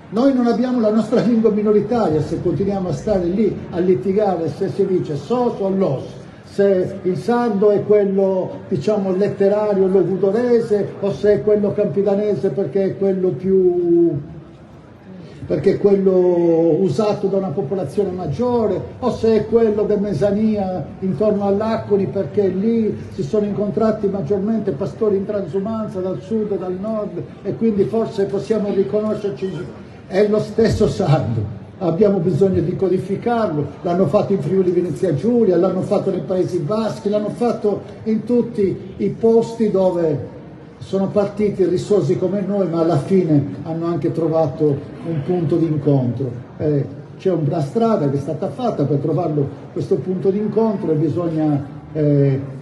Noi non abbiamo la nostra lingua minoritaria se continuiamo a stare lì a litigare se si dice sos o los, se il sardo è quello diciamo letterario logudorese o se è quello campidanese perché è quello usato da una popolazione maggiore, o se è quello del Mesania intorno all'Accoli perché lì si sono incontrati maggiormente pastori in transumanza dal sud e dal nord e quindi forse possiamo riconoscerci. È lo stesso sardo, abbiamo bisogno di codificarlo, l'hanno fatto in Friuli Venezia Giulia, l'hanno fatto nei Paesi Baschi, l'hanno fatto in tutti i posti dove sono partiti risorsi come noi, ma alla fine hanno anche trovato un punto di incontro. C'è una strada che è stata fatta per trovarlo questo punto di incontro e bisogna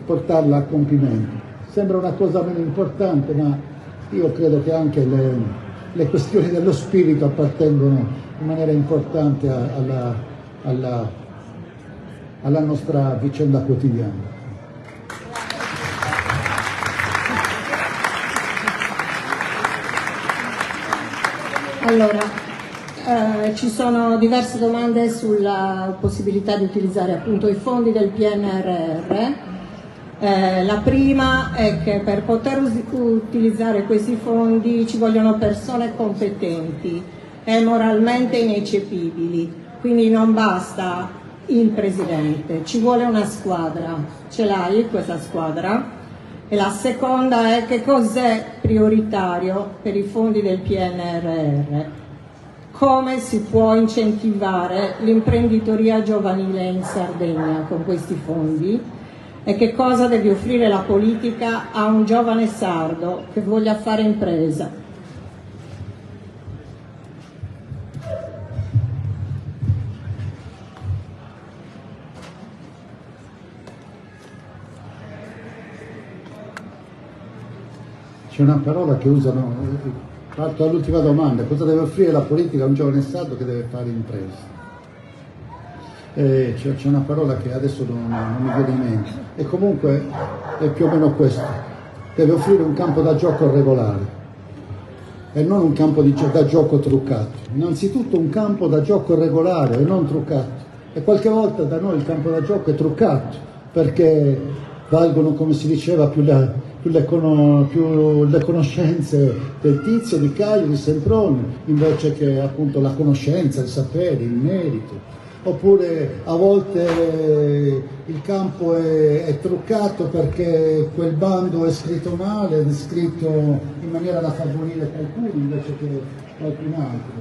portarla a compimento. Sembra una cosa meno importante, ma io credo che anche le questioni dello spirito appartengono in maniera importante alla nostra vicenda quotidiana. Allora, ci sono diverse domande sulla possibilità di utilizzare appunto i fondi del PNRR. La prima è che per poter utilizzare questi fondi ci vogliono persone competenti e moralmente ineccepibili, quindi non basta il presidente, ci vuole una squadra. Ce l'hai questa squadra? E la seconda è che cos'è prioritario per i fondi del PNRR? Come si può incentivare l'imprenditoria giovanile in Sardegna con questi fondi? E che cosa deve offrire la politica a un giovane sardo che voglia fare impresa? C'è una parola che usano, parto all'ultima domanda, cosa deve offrire la politica a un giovane sardo che deve fare impresa? C'è una parola che adesso non mi viene in mente, e comunque è più o meno questo: deve offrire un campo da gioco regolare e non un campo da gioco truccato. Innanzitutto un campo da gioco regolare e non truccato, e qualche volta da noi il campo da gioco è truccato perché valgono, come si diceva, più le conoscenze del Tizio, di Caio, di Semproni, invece che appunto la conoscenza, il sapere, il merito. Oppure a volte il campo è truccato perché quel bando è scritto male, è scritto in maniera da favorire qualcuno invece che qualcun altro.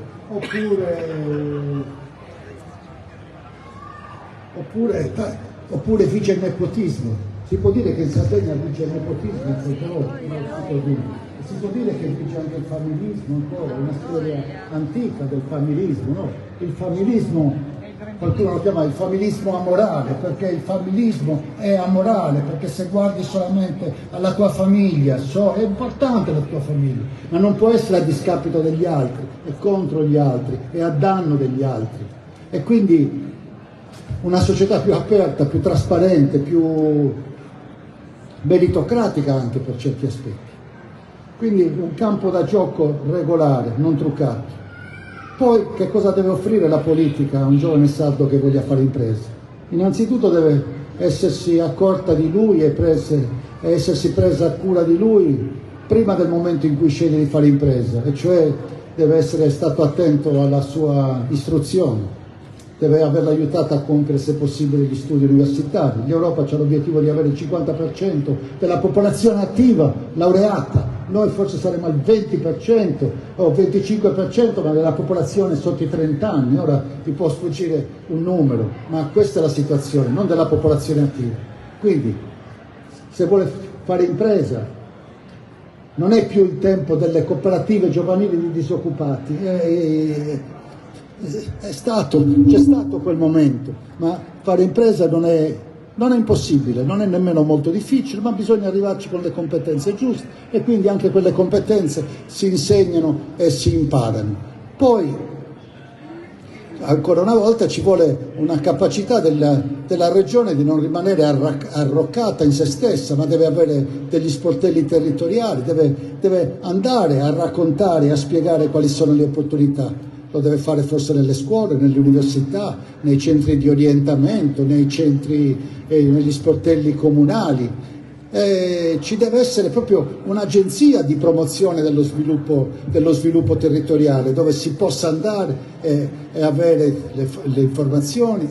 Oppure vige il nepotismo. Si può dire che in Sardegna vige il nepotismo, si può dire che vige anche il familismo, ancora, una storia antica del familismo, no? Il familismo, qualcuno lo chiama il familismo amorale, perché il familismo è amorale, perché se guardi solamente alla tua famiglia, è importante la tua famiglia, ma non può essere a discapito degli altri, è contro gli altri, è a danno degli altri. E quindi una società più aperta, più trasparente, più meritocratica anche per certi aspetti. Quindi un campo da gioco regolare, non truccato. Poi che cosa deve offrire la politica a un giovane sardo che voglia fare impresa? Innanzitutto deve essersi accorta di lui e essersi presa a cura di lui prima del momento in cui sceglie di fare impresa, e cioè deve essere stato attento alla sua istruzione, deve averla aiutata a compiere se possibile gli studi universitari. L'Europa ha l'obiettivo di avere il 50% della popolazione attiva laureata, noi forse saremo al 20% o 25%, ma della popolazione sotto i 30 anni, ora ti può sfuggire un numero, ma questa è la situazione, non della popolazione attiva. Quindi se vuole fare impresa non è più il tempo delle cooperative giovanili di disoccupati, c'è stato quel momento, ma Fare impresa non è impossibile, non è nemmeno molto difficile, ma bisogna arrivarci con le competenze giuste e quindi anche quelle competenze si insegnano e si imparano. Poi, ancora una volta, ci vuole una capacità della regione di non rimanere arroccata in se stessa, ma deve avere degli sportelli territoriali, deve andare a raccontare, a spiegare quali sono le opportunità. Lo deve fare forse nelle scuole, nelle università, nei centri di orientamento, nei centri, negli sportelli comunali. Ci deve essere proprio un'agenzia di promozione dello sviluppo territoriale, dove si possa andare e avere le informazioni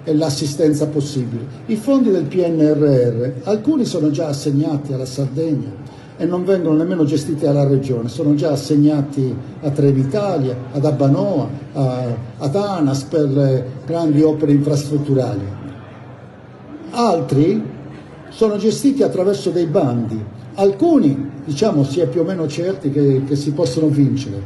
e l'assistenza possibile. I fondi del PNRR, alcuni sono già assegnati alla Sardegna e non vengono nemmeno gestiti dalla regione, sono già assegnati a Trenitalia, ad Abbanoa, ad ANAS per le grandi opere infrastrutturali. Altri sono gestiti attraverso dei bandi, alcuni diciamo si è più o meno certi che si possono vincere,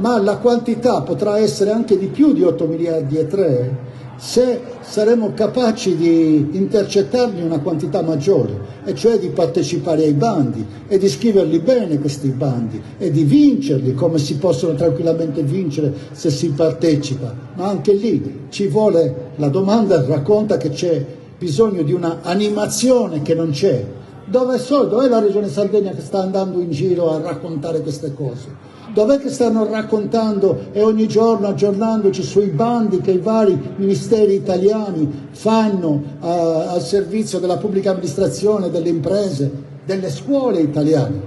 ma la quantità potrà essere anche di più di 8 miliardi e 3 se saremo capaci di intercettarne una quantità maggiore, e cioè di partecipare ai bandi e di scriverli bene questi bandi e di vincerli come si possono tranquillamente vincere se si partecipa, ma anche lì ci vuole, la domanda racconta che c'è bisogno di una animazione che non c'è. Dov'è la Regione Sardegna che sta andando in giro a raccontare queste cose? Dov'è che stanno raccontando e ogni giorno aggiornandoci sui bandi che i vari ministeri italiani fanno al servizio della pubblica amministrazione, delle imprese, delle scuole italiane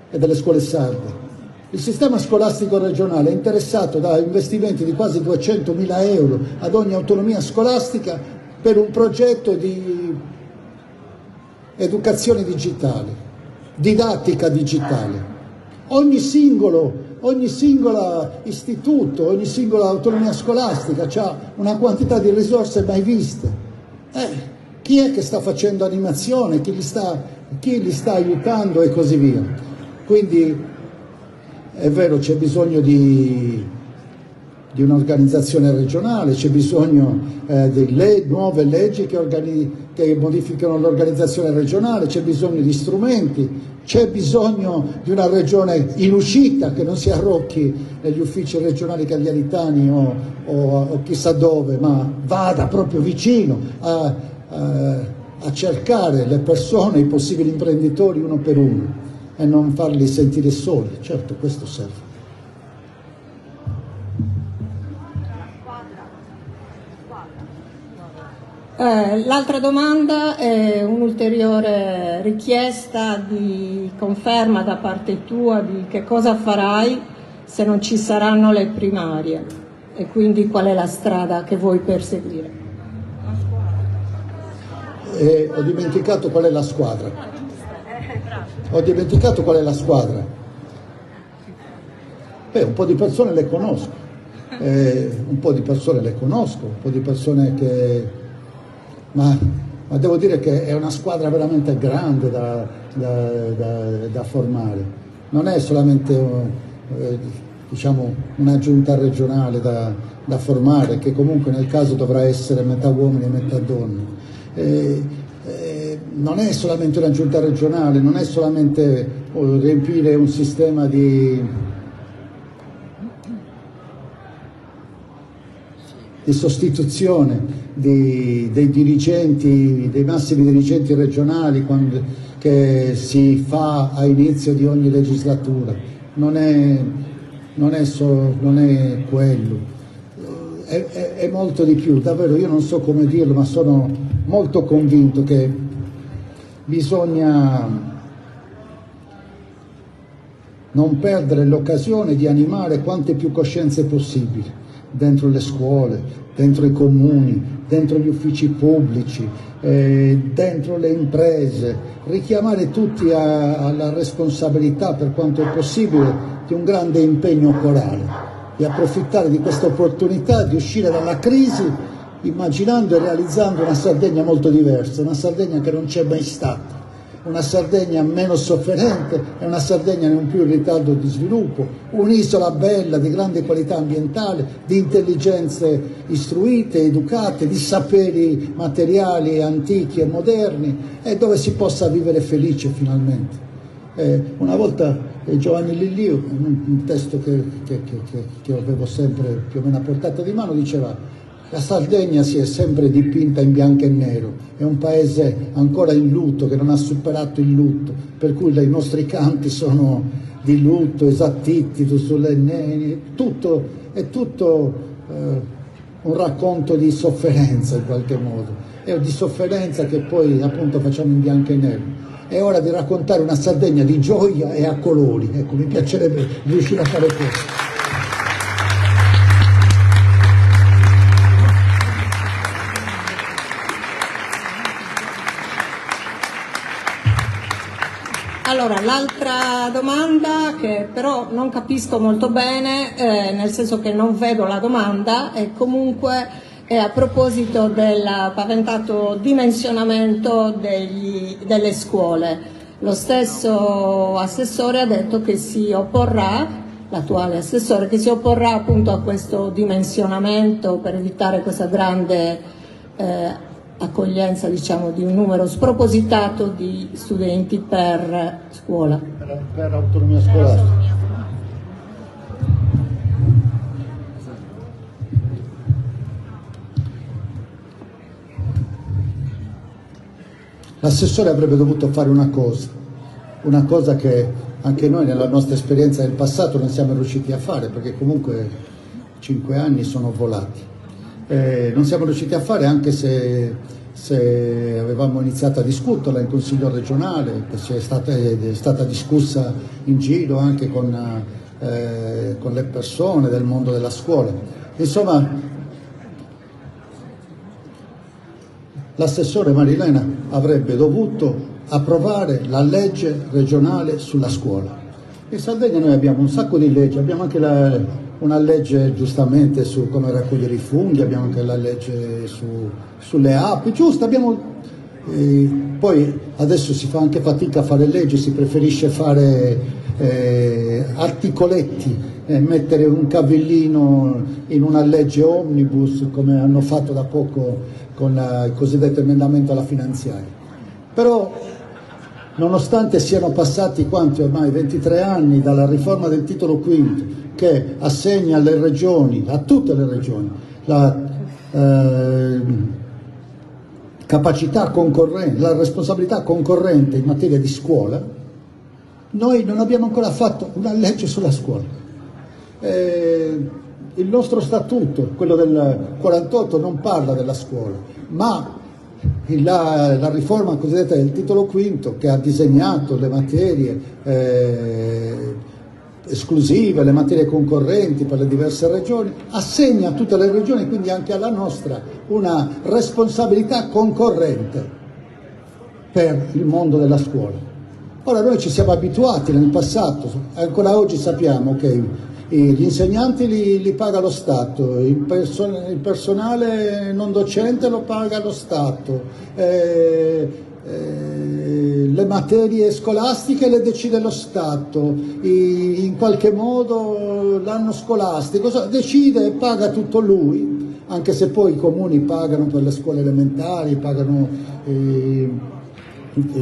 e delle scuole sarde? Il sistema scolastico regionale è interessato da investimenti di quasi 200.000 euro ad ogni autonomia scolastica per un progetto di educazione digitale, didattica digitale. Ogni singolo istituto, ogni singola autonomia scolastica ha una quantità di risorse mai viste. Chi è che sta facendo animazione, chi li sta aiutando e così via. Quindi è vero, c'è bisogno di un'organizzazione regionale, c'è bisogno di nuove leggi che modificano l'organizzazione regionale, c'è bisogno di strumenti, c'è bisogno di una regione in uscita che non si arrocchi negli uffici regionali cagliaritani o chissà dove, ma vada proprio vicino a cercare le persone, i possibili imprenditori uno per uno e non farli sentire soli. Certo, questo serve. L'altra domanda è un'ulteriore richiesta di conferma da parte tua di che cosa farai se non ci saranno le primarie e quindi qual è la strada che vuoi perseguire. Ho dimenticato qual è la squadra. Ho dimenticato qual è la squadra. Un po' di persone le conosco, un po' di persone che... Ma devo dire che è una squadra veramente grande da formare. Non è solamente una giunta regionale da formare, che comunque nel caso dovrà essere metà uomini e metà donne. Non è solamente una giunta regionale, non è solamente riempire un sistema di sostituzione dei dirigenti, dei massimi dirigenti regionali che si fa a inizio di ogni legislatura. Non è quello, è molto di più. Davvero, io non so come dirlo, ma sono molto convinto che bisogna non perdere l'occasione di animare quante più coscienze possibili dentro le scuole, dentro i comuni, dentro gli uffici pubblici, dentro le imprese, richiamare tutti alla responsabilità, per quanto è possibile, di un grande impegno corale, di approfittare di questa opportunità di uscire dalla crisi immaginando e realizzando una Sardegna molto diversa, una Sardegna che non c'è mai stata, una Sardegna meno sofferente e una Sardegna non più in ritardo di sviluppo, un'isola bella, di grande qualità ambientale, di intelligenze istruite, educate, di saperi materiali antichi e moderni, e dove si possa vivere felice finalmente. Una volta Giovanni Lillio, in un testo che avevo sempre più o meno a portata di mano, diceva: la Sardegna si è sempre dipinta in bianco e nero, è un paese ancora in lutto, che non ha superato il lutto, per cui i nostri canti sono di lutto, esattiti, solenneni, è tutto un racconto di sofferenza in qualche modo, è di sofferenza che poi appunto facciamo in bianco e nero. È ora di raccontare una Sardegna di gioia e a colori, ecco, mi piacerebbe riuscire a fare questo. Allora, l'altra domanda, che però non capisco molto bene, nel senso che non vedo la domanda, e comunque è a proposito del paventato dimensionamento delle scuole. Lo stesso assessore ha detto che si opporrà, l'attuale assessore, che si opporrà appunto a questo dimensionamento per evitare questa grande accoglienza, diciamo, di un numero spropositato di studenti per scuola. Per autonomia scolastica. L'assessore avrebbe dovuto fare una cosa che anche noi nella nostra esperienza del passato non siamo riusciti a fare, perché comunque 5 anni sono volati. Non siamo riusciti a fare, anche se avevamo iniziato a discuterla in Consiglio regionale, che è stata discussa in giro anche con le persone del mondo della scuola. Insomma, l'assessore Marilena avrebbe dovuto approvare la legge regionale sulla scuola. In Sardegna noi abbiamo un sacco di leggi, abbiamo anche una legge giustamente su come raccogliere i funghi, abbiamo anche la legge sulle api, giusto, poi adesso si fa anche fatica a fare leggi, si preferisce fare articoletti, mettere un cavillino in una legge omnibus, come hanno fatto da poco con il cosiddetto emendamento alla finanziaria. Però, nonostante siano passati ormai 23 anni dalla riforma del titolo quinto, che assegna alle regioni, a tutte le regioni, la capacità concorrente, la responsabilità concorrente in materia di scuola, noi non abbiamo ancora fatto una legge sulla scuola. Il nostro statuto, quello del 48, non parla della scuola, ma la riforma cosiddetta del titolo quinto, che ha disegnato le materie esclusive, le materie concorrenti per le diverse regioni, assegna a tutte le regioni, quindi anche alla nostra, una responsabilità concorrente per il mondo della scuola. Ora, noi ci siamo abituati nel passato, ancora oggi sappiamo che gli insegnanti li paga lo Stato, il personale non docente lo paga lo Stato, le materie scolastiche le decide lo Stato, in qualche modo l'anno scolastico decide e paga tutto lui, anche se poi i comuni pagano per le scuole elementari,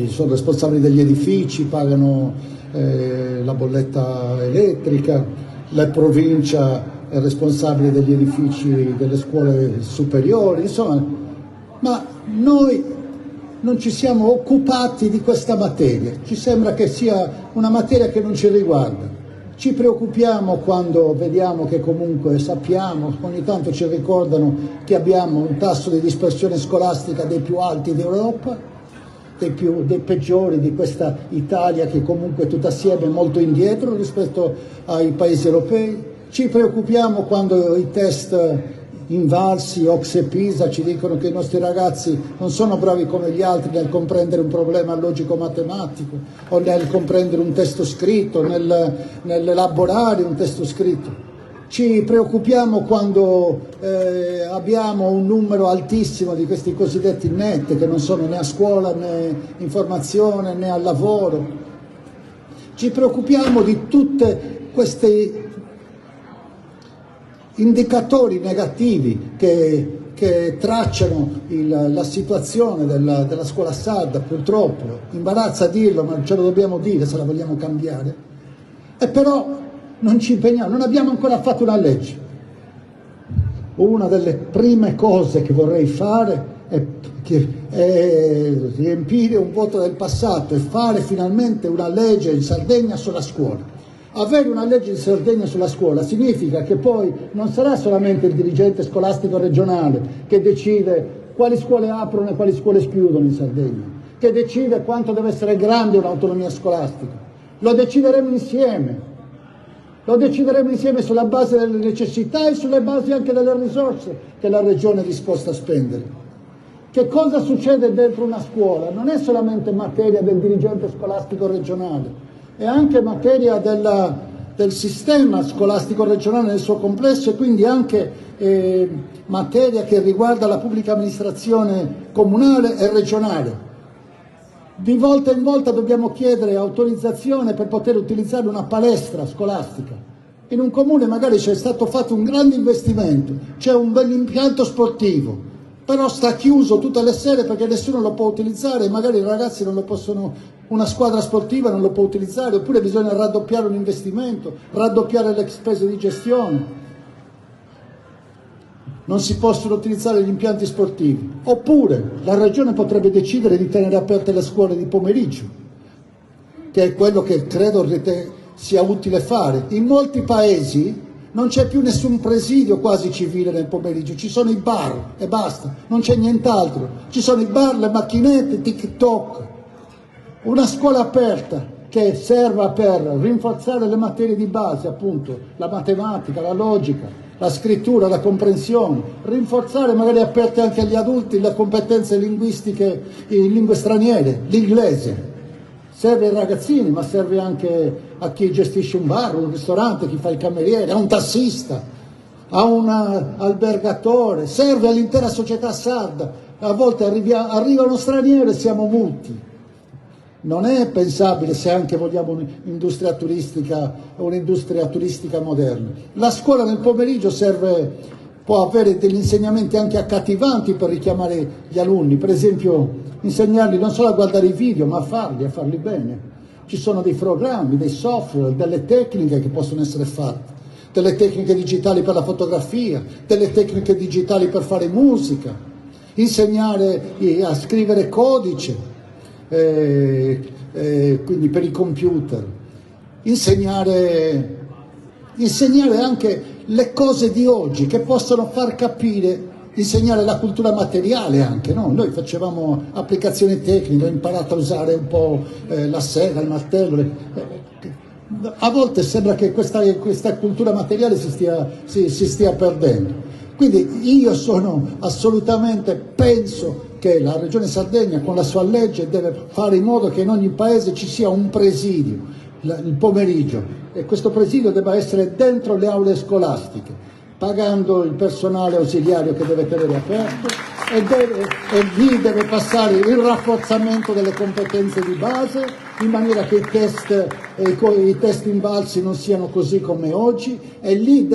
sono responsabili degli edifici, pagano la bolletta elettrica, la provincia è responsabile degli edifici delle scuole superiori, insomma, ma noi non ci siamo occupati di questa materia, ci sembra che sia una materia che non ci riguarda. Ci preoccupiamo quando vediamo che comunque sappiamo, ogni tanto ci ricordano che abbiamo un tasso di dispersione scolastica dei più alti d'Europa, dei peggiori di questa Italia che comunque tutta assieme è molto indietro rispetto ai paesi europei. Ci preoccupiamo quando i test Invalsi, Ocse Pisa ci dicono che i nostri ragazzi non sono bravi come gli altri nel comprendere un problema logico-matematico o nel comprendere un testo scritto, nell'elaborare un testo scritto. ci preoccupiamo quando abbiamo un numero altissimo di questi cosiddetti net che non sono né a scuola né in formazione né al lavoro. Ci preoccupiamo di tutti questi indicatori negativi che tracciano la situazione della scuola sarda, purtroppo. Imbarazza a dirlo, ma ce lo dobbiamo dire se la vogliamo cambiare. E però non ci impegniamo, non abbiamo ancora fatto una legge. Una delle prime cose che vorrei fare è riempire un vuoto del passato e fare finalmente una legge in Sardegna sulla scuola. Avere una legge in Sardegna sulla scuola significa che poi non sarà solamente il dirigente scolastico regionale che decide quali scuole aprono e quali scuole chiudono in Sardegna, che decide quanto deve essere grande un'autonomia scolastica. Lo decideremo insieme. Lo decideremo insieme sulla base delle necessità e sulle basi anche delle risorse che la Regione è disposta a spendere. Che cosa succede dentro una scuola? Non è solamente materia del dirigente scolastico regionale, è anche materia del sistema scolastico regionale nel suo complesso e quindi anche materia che riguarda la pubblica amministrazione comunale e regionale. Di volta in volta dobbiamo chiedere autorizzazione per poter utilizzare una palestra scolastica. In un comune magari c'è stato fatto un grande investimento, c'è un bel impianto sportivo, però sta chiuso tutte le sere perché nessuno lo può utilizzare, magari i ragazzi non lo possono, una squadra sportiva non lo può utilizzare, oppure bisogna raddoppiare un investimento, raddoppiare le spese di gestione. Non si possono utilizzare gli impianti sportivi, oppure la Regione potrebbe decidere di tenere aperte le scuole di pomeriggio, che è quello che credo sia utile fare. In molti paesi non c'è più nessun presidio quasi civile nel pomeriggio, ci sono i bar e basta, non c'è nient'altro, ci sono i bar, le macchinette, TikTok. Una scuola aperta che serva per rinforzare le materie di base, appunto, la matematica, la logica, la scrittura, la comprensione, rinforzare magari aperte anche agli adulti le competenze linguistiche in lingue straniere, l'inglese. Serve ai ragazzini, ma serve anche a chi gestisce un bar, un ristorante, chi fa il cameriere, a un tassista, a un albergatore, serve all'intera società sarda. A volte arriva uno straniero e siamo muti. Non è pensabile se anche vogliamo un'industria turistica moderna. La scuola nel pomeriggio può avere degli insegnamenti anche accattivanti per richiamare gli alunni, per esempio insegnarli non solo a guardare i video ma a farli bene. Ci sono dei programmi, dei software, delle tecniche che possono essere fatte, delle tecniche digitali per la fotografia, delle tecniche digitali per fare musica, insegnare a scrivere codice. Quindi per i computer, insegnare anche le cose di oggi che possono far capire, insegnare la cultura materiale anche, no? Noi facevamo applicazioni tecniche, ho imparato a usare un po' la sega, il martello, a volte sembra che questa cultura materiale si stia perdendo. Quindi io penso che la Regione Sardegna con la sua legge deve fare in modo che in ogni paese ci sia un presidio il pomeriggio e questo presidio debba essere dentro le aule scolastiche, pagando il personale ausiliario che deve tenere aperto e lì deve passare il rafforzamento delle competenze di base in maniera che i test invalsi non siano così come oggi e lì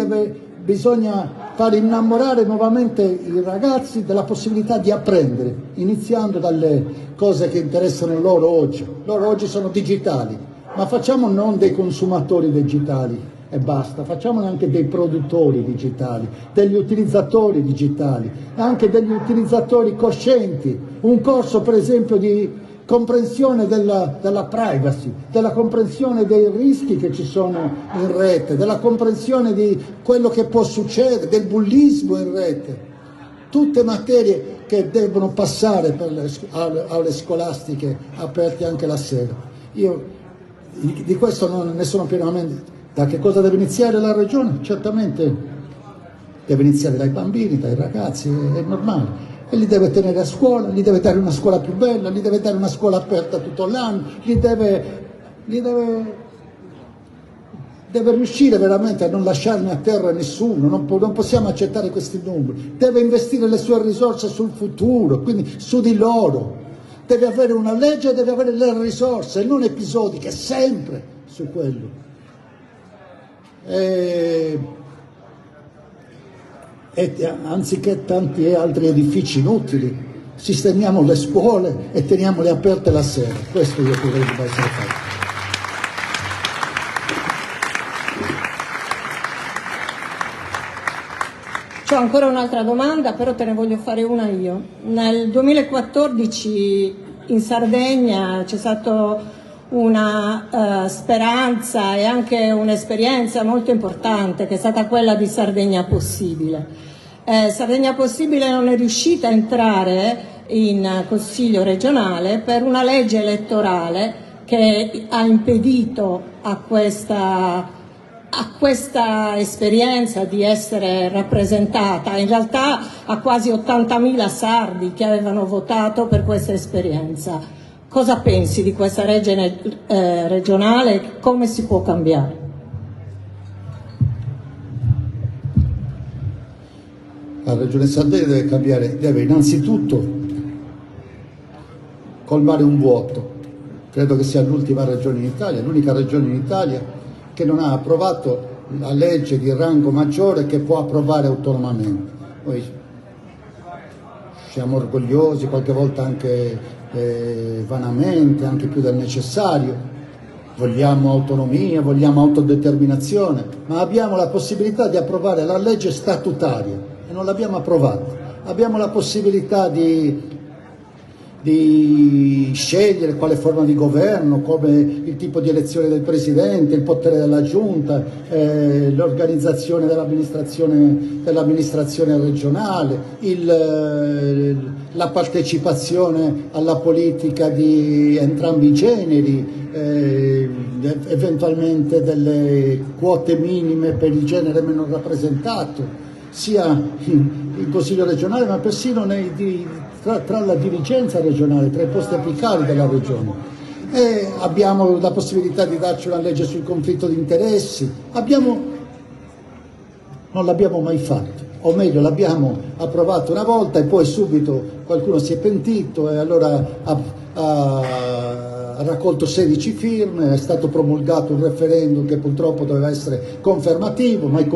bisogna far innamorare nuovamente i ragazzi della possibilità di apprendere, iniziando dalle cose che interessano loro oggi. Loro oggi sono digitali, ma facciamo non dei consumatori digitali e basta, facciamone anche dei produttori digitali, degli utilizzatori digitali, anche degli utilizzatori coscienti. Un corso per esempio di comprensione della privacy, della comprensione dei rischi che ci sono in rete, della comprensione di quello che può succedere, del bullismo in rete. Tutte materie che devono passare per le aule scolastiche aperte anche la sera. Io di questo non ne sono pienamente. Da che cosa deve iniziare la Regione? Certamente deve iniziare dai bambini, dai ragazzi, è normale. E li deve tenere a scuola, gli deve dare una scuola più bella, gli deve dare una scuola aperta tutto l'anno, gli deve deve riuscire veramente a non lasciarne a terra nessuno, non possiamo accettare questi numeri, deve investire le sue risorse sul futuro, quindi su di loro, deve avere una legge, deve avere le risorse, non episodiche, sempre su quello. E anziché tanti altri edifici inutili, sistemiamo le scuole e teniamole aperte la sera. Questo io credo debba essere fatto. C'ho ancora un'altra domanda, però te ne voglio fare una io. Nel 2014 in Sardegna c'è stata una speranza e anche un'esperienza molto importante, che è stata quella di Sardegna Possibile. Sardegna Possibile non è riuscita a entrare in Consiglio regionale per una legge elettorale che ha impedito a questa esperienza di essere rappresentata. In realtà a quasi 80.000 sardi che avevano votato per questa esperienza. Cosa pensi di questa legge regionale? Come si può cambiare? La Regione Sardegna deve cambiare, deve innanzitutto colmare un vuoto. Credo che sia l'ultima regione in Italia, l'unica regione in Italia che non ha approvato la legge di rango maggiore che può approvare autonomamente. Noi siamo orgogliosi, qualche volta anche vanamente, anche più del necessario, vogliamo autonomia, vogliamo autodeterminazione, ma abbiamo la possibilità di approvare la legge statutaria e non l'abbiamo approvata. Abbiamo la possibilità di scegliere quale forma di governo, come il tipo di elezione del Presidente, il potere della Giunta, l'organizzazione dell'amministrazione regionale, la partecipazione alla politica di entrambi i generi, eventualmente delle quote minime per il genere meno rappresentato, sia in Consiglio regionale ma persino tra la dirigenza regionale, tra i posti apicali della regione. E abbiamo la possibilità di darci una legge sul conflitto di interessi. Non l'abbiamo mai fatto, o meglio l'abbiamo approvato una volta e poi subito qualcuno si è pentito e allora ha raccolto 16 firme, è stato promulgato un referendum che purtroppo doveva essere confermativo, ma i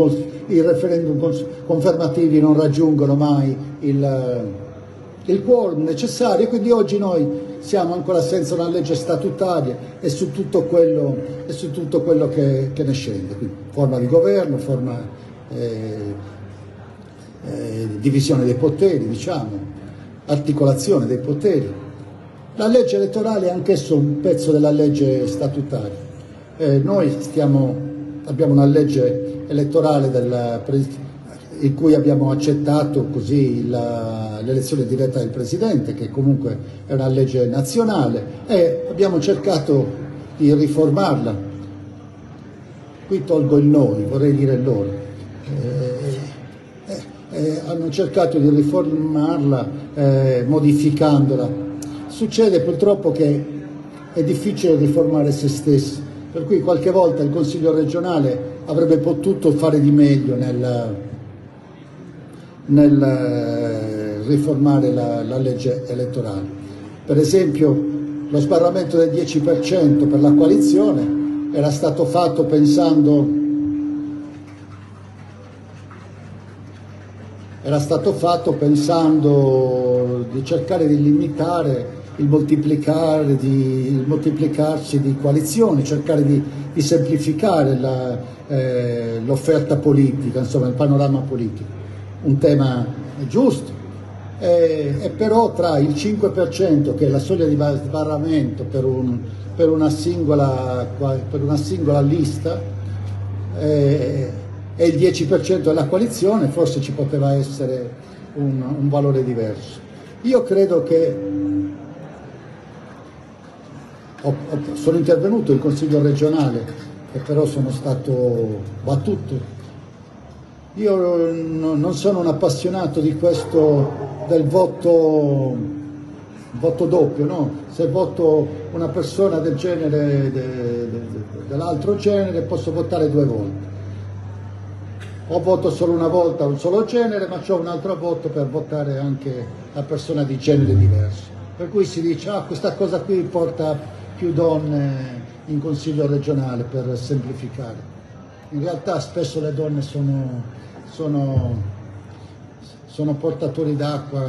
referendum confermativi non raggiungono mai il quorum necessario, e quindi oggi noi siamo ancora senza una legge statutaria e su tutto quello che ne scende, quindi forma di governo, divisione dei poteri, diciamo, articolazione dei poteri. La legge elettorale è anch'esso un pezzo della legge statutaria. Noi abbiamo una legge elettorale in cui abbiamo accettato così l'elezione diretta del Presidente, che comunque è una legge nazionale, e abbiamo cercato di riformarla. Qui tolgo il noi, vorrei dire loro. Hanno cercato di riformarla modificandola. Succede purtroppo che è difficile riformare se stessi, per cui qualche volta il Consiglio regionale avrebbe potuto fare di meglio nel riformare la legge elettorale. Per esempio lo sbarramento del 10% per la coalizione era stato fatto pensando di cercare di limitare il moltiplicarsi di coalizioni, cercare di semplificare l'offerta politica, insomma il panorama politico. Un tema giusto, e però tra il 5% che è la soglia di sbarramento per una singola lista e il 10% della coalizione forse ci poteva essere un valore diverso. Io credo che sono intervenuto in Consiglio regionale e però sono stato battuto. Io non sono un appassionato di questo del voto voto doppio, no? Se voto una persona del genere, dell'altro genere, posso votare 2 volte. O voto solo una volta un solo genere, ma ho un altro voto per votare anche la persona di genere diverso. Per cui si dice, questa cosa qui porta più donne in consiglio regionale, per semplificare. In realtà spesso le donne sono portatori d'acqua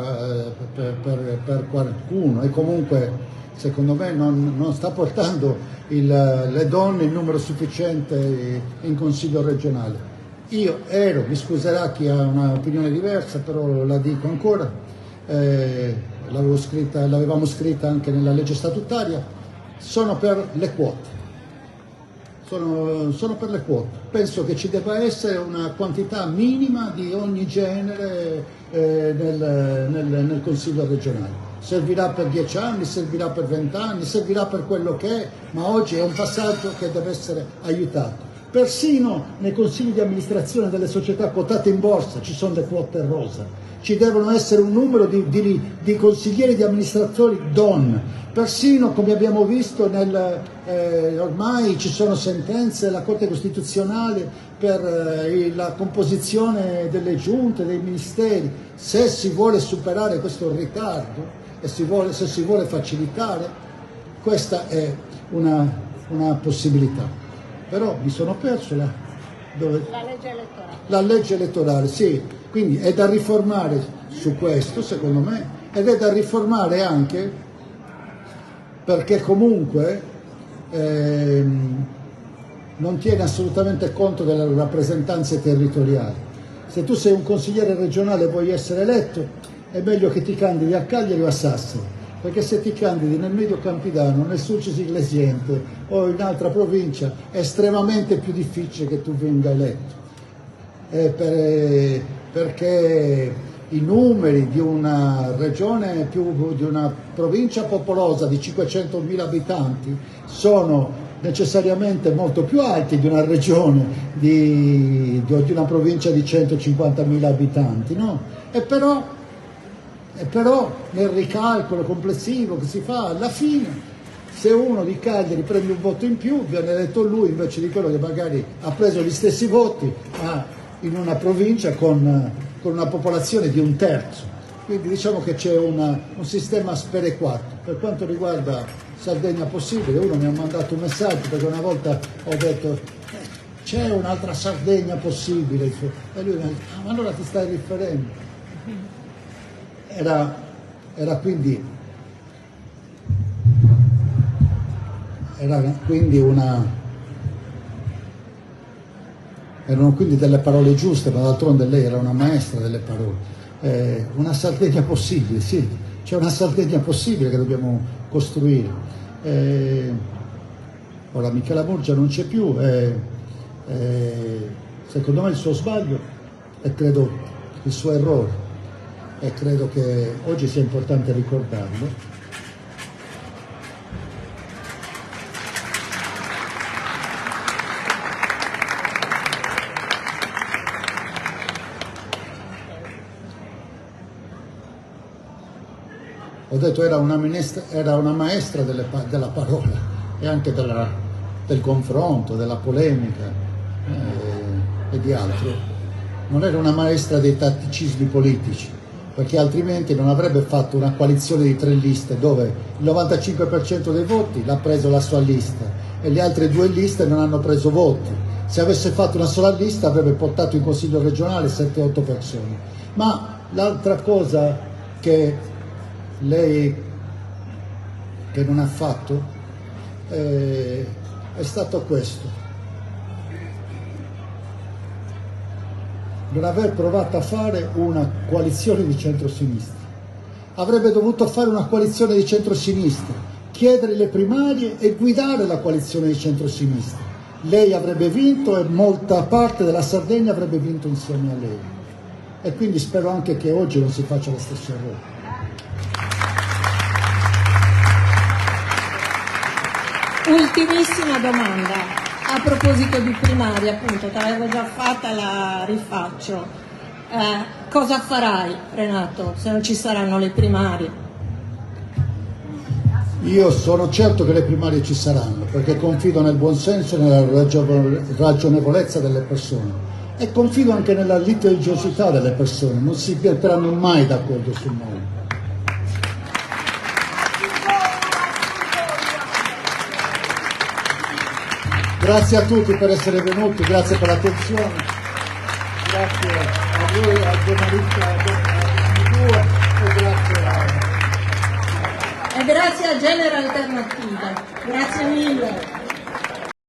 per qualcuno, e comunque secondo me non sta portando le donne in numero sufficiente in consiglio regionale. Io mi scuserà chi ha un'opinione diversa, però la dico ancora, l'avevamo scritta anche nella legge statutaria, sono per le quote. Sono per le quote. Penso che ci debba essere una quantità minima di ogni genere nel Consiglio regionale. Servirà per 10 anni, servirà per 20 anni, servirà per quello che è, ma oggi è un passaggio che deve essere aiutato. Persino nei consigli di amministrazione delle società quotate in borsa ci sono le quote rosa. Ci devono essere un numero di consiglieri di amministratori donne. Persino, come abbiamo visto, ormai ci sono sentenze della Corte Costituzionale per la composizione delle giunte, dei ministeri. Se si vuole superare questo ritardo e se si vuole facilitare, questa è una possibilità. Però mi sono perso la legge elettorale. La legge elettorale, sì, quindi è da riformare su questo, secondo me, ed è da riformare anche perché comunque non tiene assolutamente conto delle rappresentanze territoriali. Se tu sei un consigliere regionale e vuoi essere eletto, è meglio che ti candidi a Cagliari o a Sassari, perché se ti candidi nel Medio Campidano, nel Sulcis Iglesiente o in altra provincia è estremamente più difficile che tu venga eletto, perché i numeri di una regione di una provincia popolosa di 500.000 abitanti sono necessariamente molto più alti di una regione di una provincia di 150.000 abitanti, no? E però nel ricalcolo complessivo che si fa, alla fine, se uno di Cagliari prende un voto in più, viene eletto lui invece di quello che magari ha preso gli stessi voti in una provincia con una popolazione di 1/3. Quindi diciamo che c'è un sistema sperequato. Per quanto riguarda Sardegna Possibile, uno mi ha mandato un messaggio perché una volta ho detto c'è un'altra Sardegna possibile, e lui mi ha detto ma allora ti stai riferendo? Erano quindi delle parole giuste, ma d'altronde lei era una maestra delle parole. Una Sardegna possibile, sì, c'è una Sardegna possibile che dobbiamo costruire. Ora Michela Murgia non c'è più, secondo me il suo sbaglio e credo il suo errore, e credo che oggi sia importante ricordarlo. Ho detto era una maestra della parola e anche del confronto, della polemica e di altro. Non era una maestra dei tatticismi politici, perché altrimenti non avrebbe fatto una coalizione di 3 liste dove il 95% dei voti l'ha preso la sua lista e le altre 2 liste non hanno preso voti. Se avesse fatto una sola lista avrebbe portato in consiglio regionale 7-8 persone. Ma l'altra cosa che lei non ha fatto è stato questo: non aver provato a fare una coalizione di centrosinistra. Avrebbe dovuto fare una coalizione di centrosinistra, chiedere le primarie e guidare la coalizione di centrosinistra. Lei avrebbe vinto e molta parte della Sardegna avrebbe vinto insieme a lei. E quindi spero anche che oggi non si faccia lo stesso errore. Ultimissima domanda, a proposito di primaria, appunto, te l'avevo già fatta, la rifaccio. Cosa farai, Renato, se non ci saranno le primarie? Io sono certo che le primarie ci saranno, perché confido nel buonsenso e nella ragionevolezza delle persone e confido anche nella litigiosità delle persone, non si metteranno mai d'accordo su noi. Grazie a tutti per essere venuti, grazie per l'attenzione, grazie a voi, al giornalista e grazie a... E grazie a Genere Alternativa, grazie mille.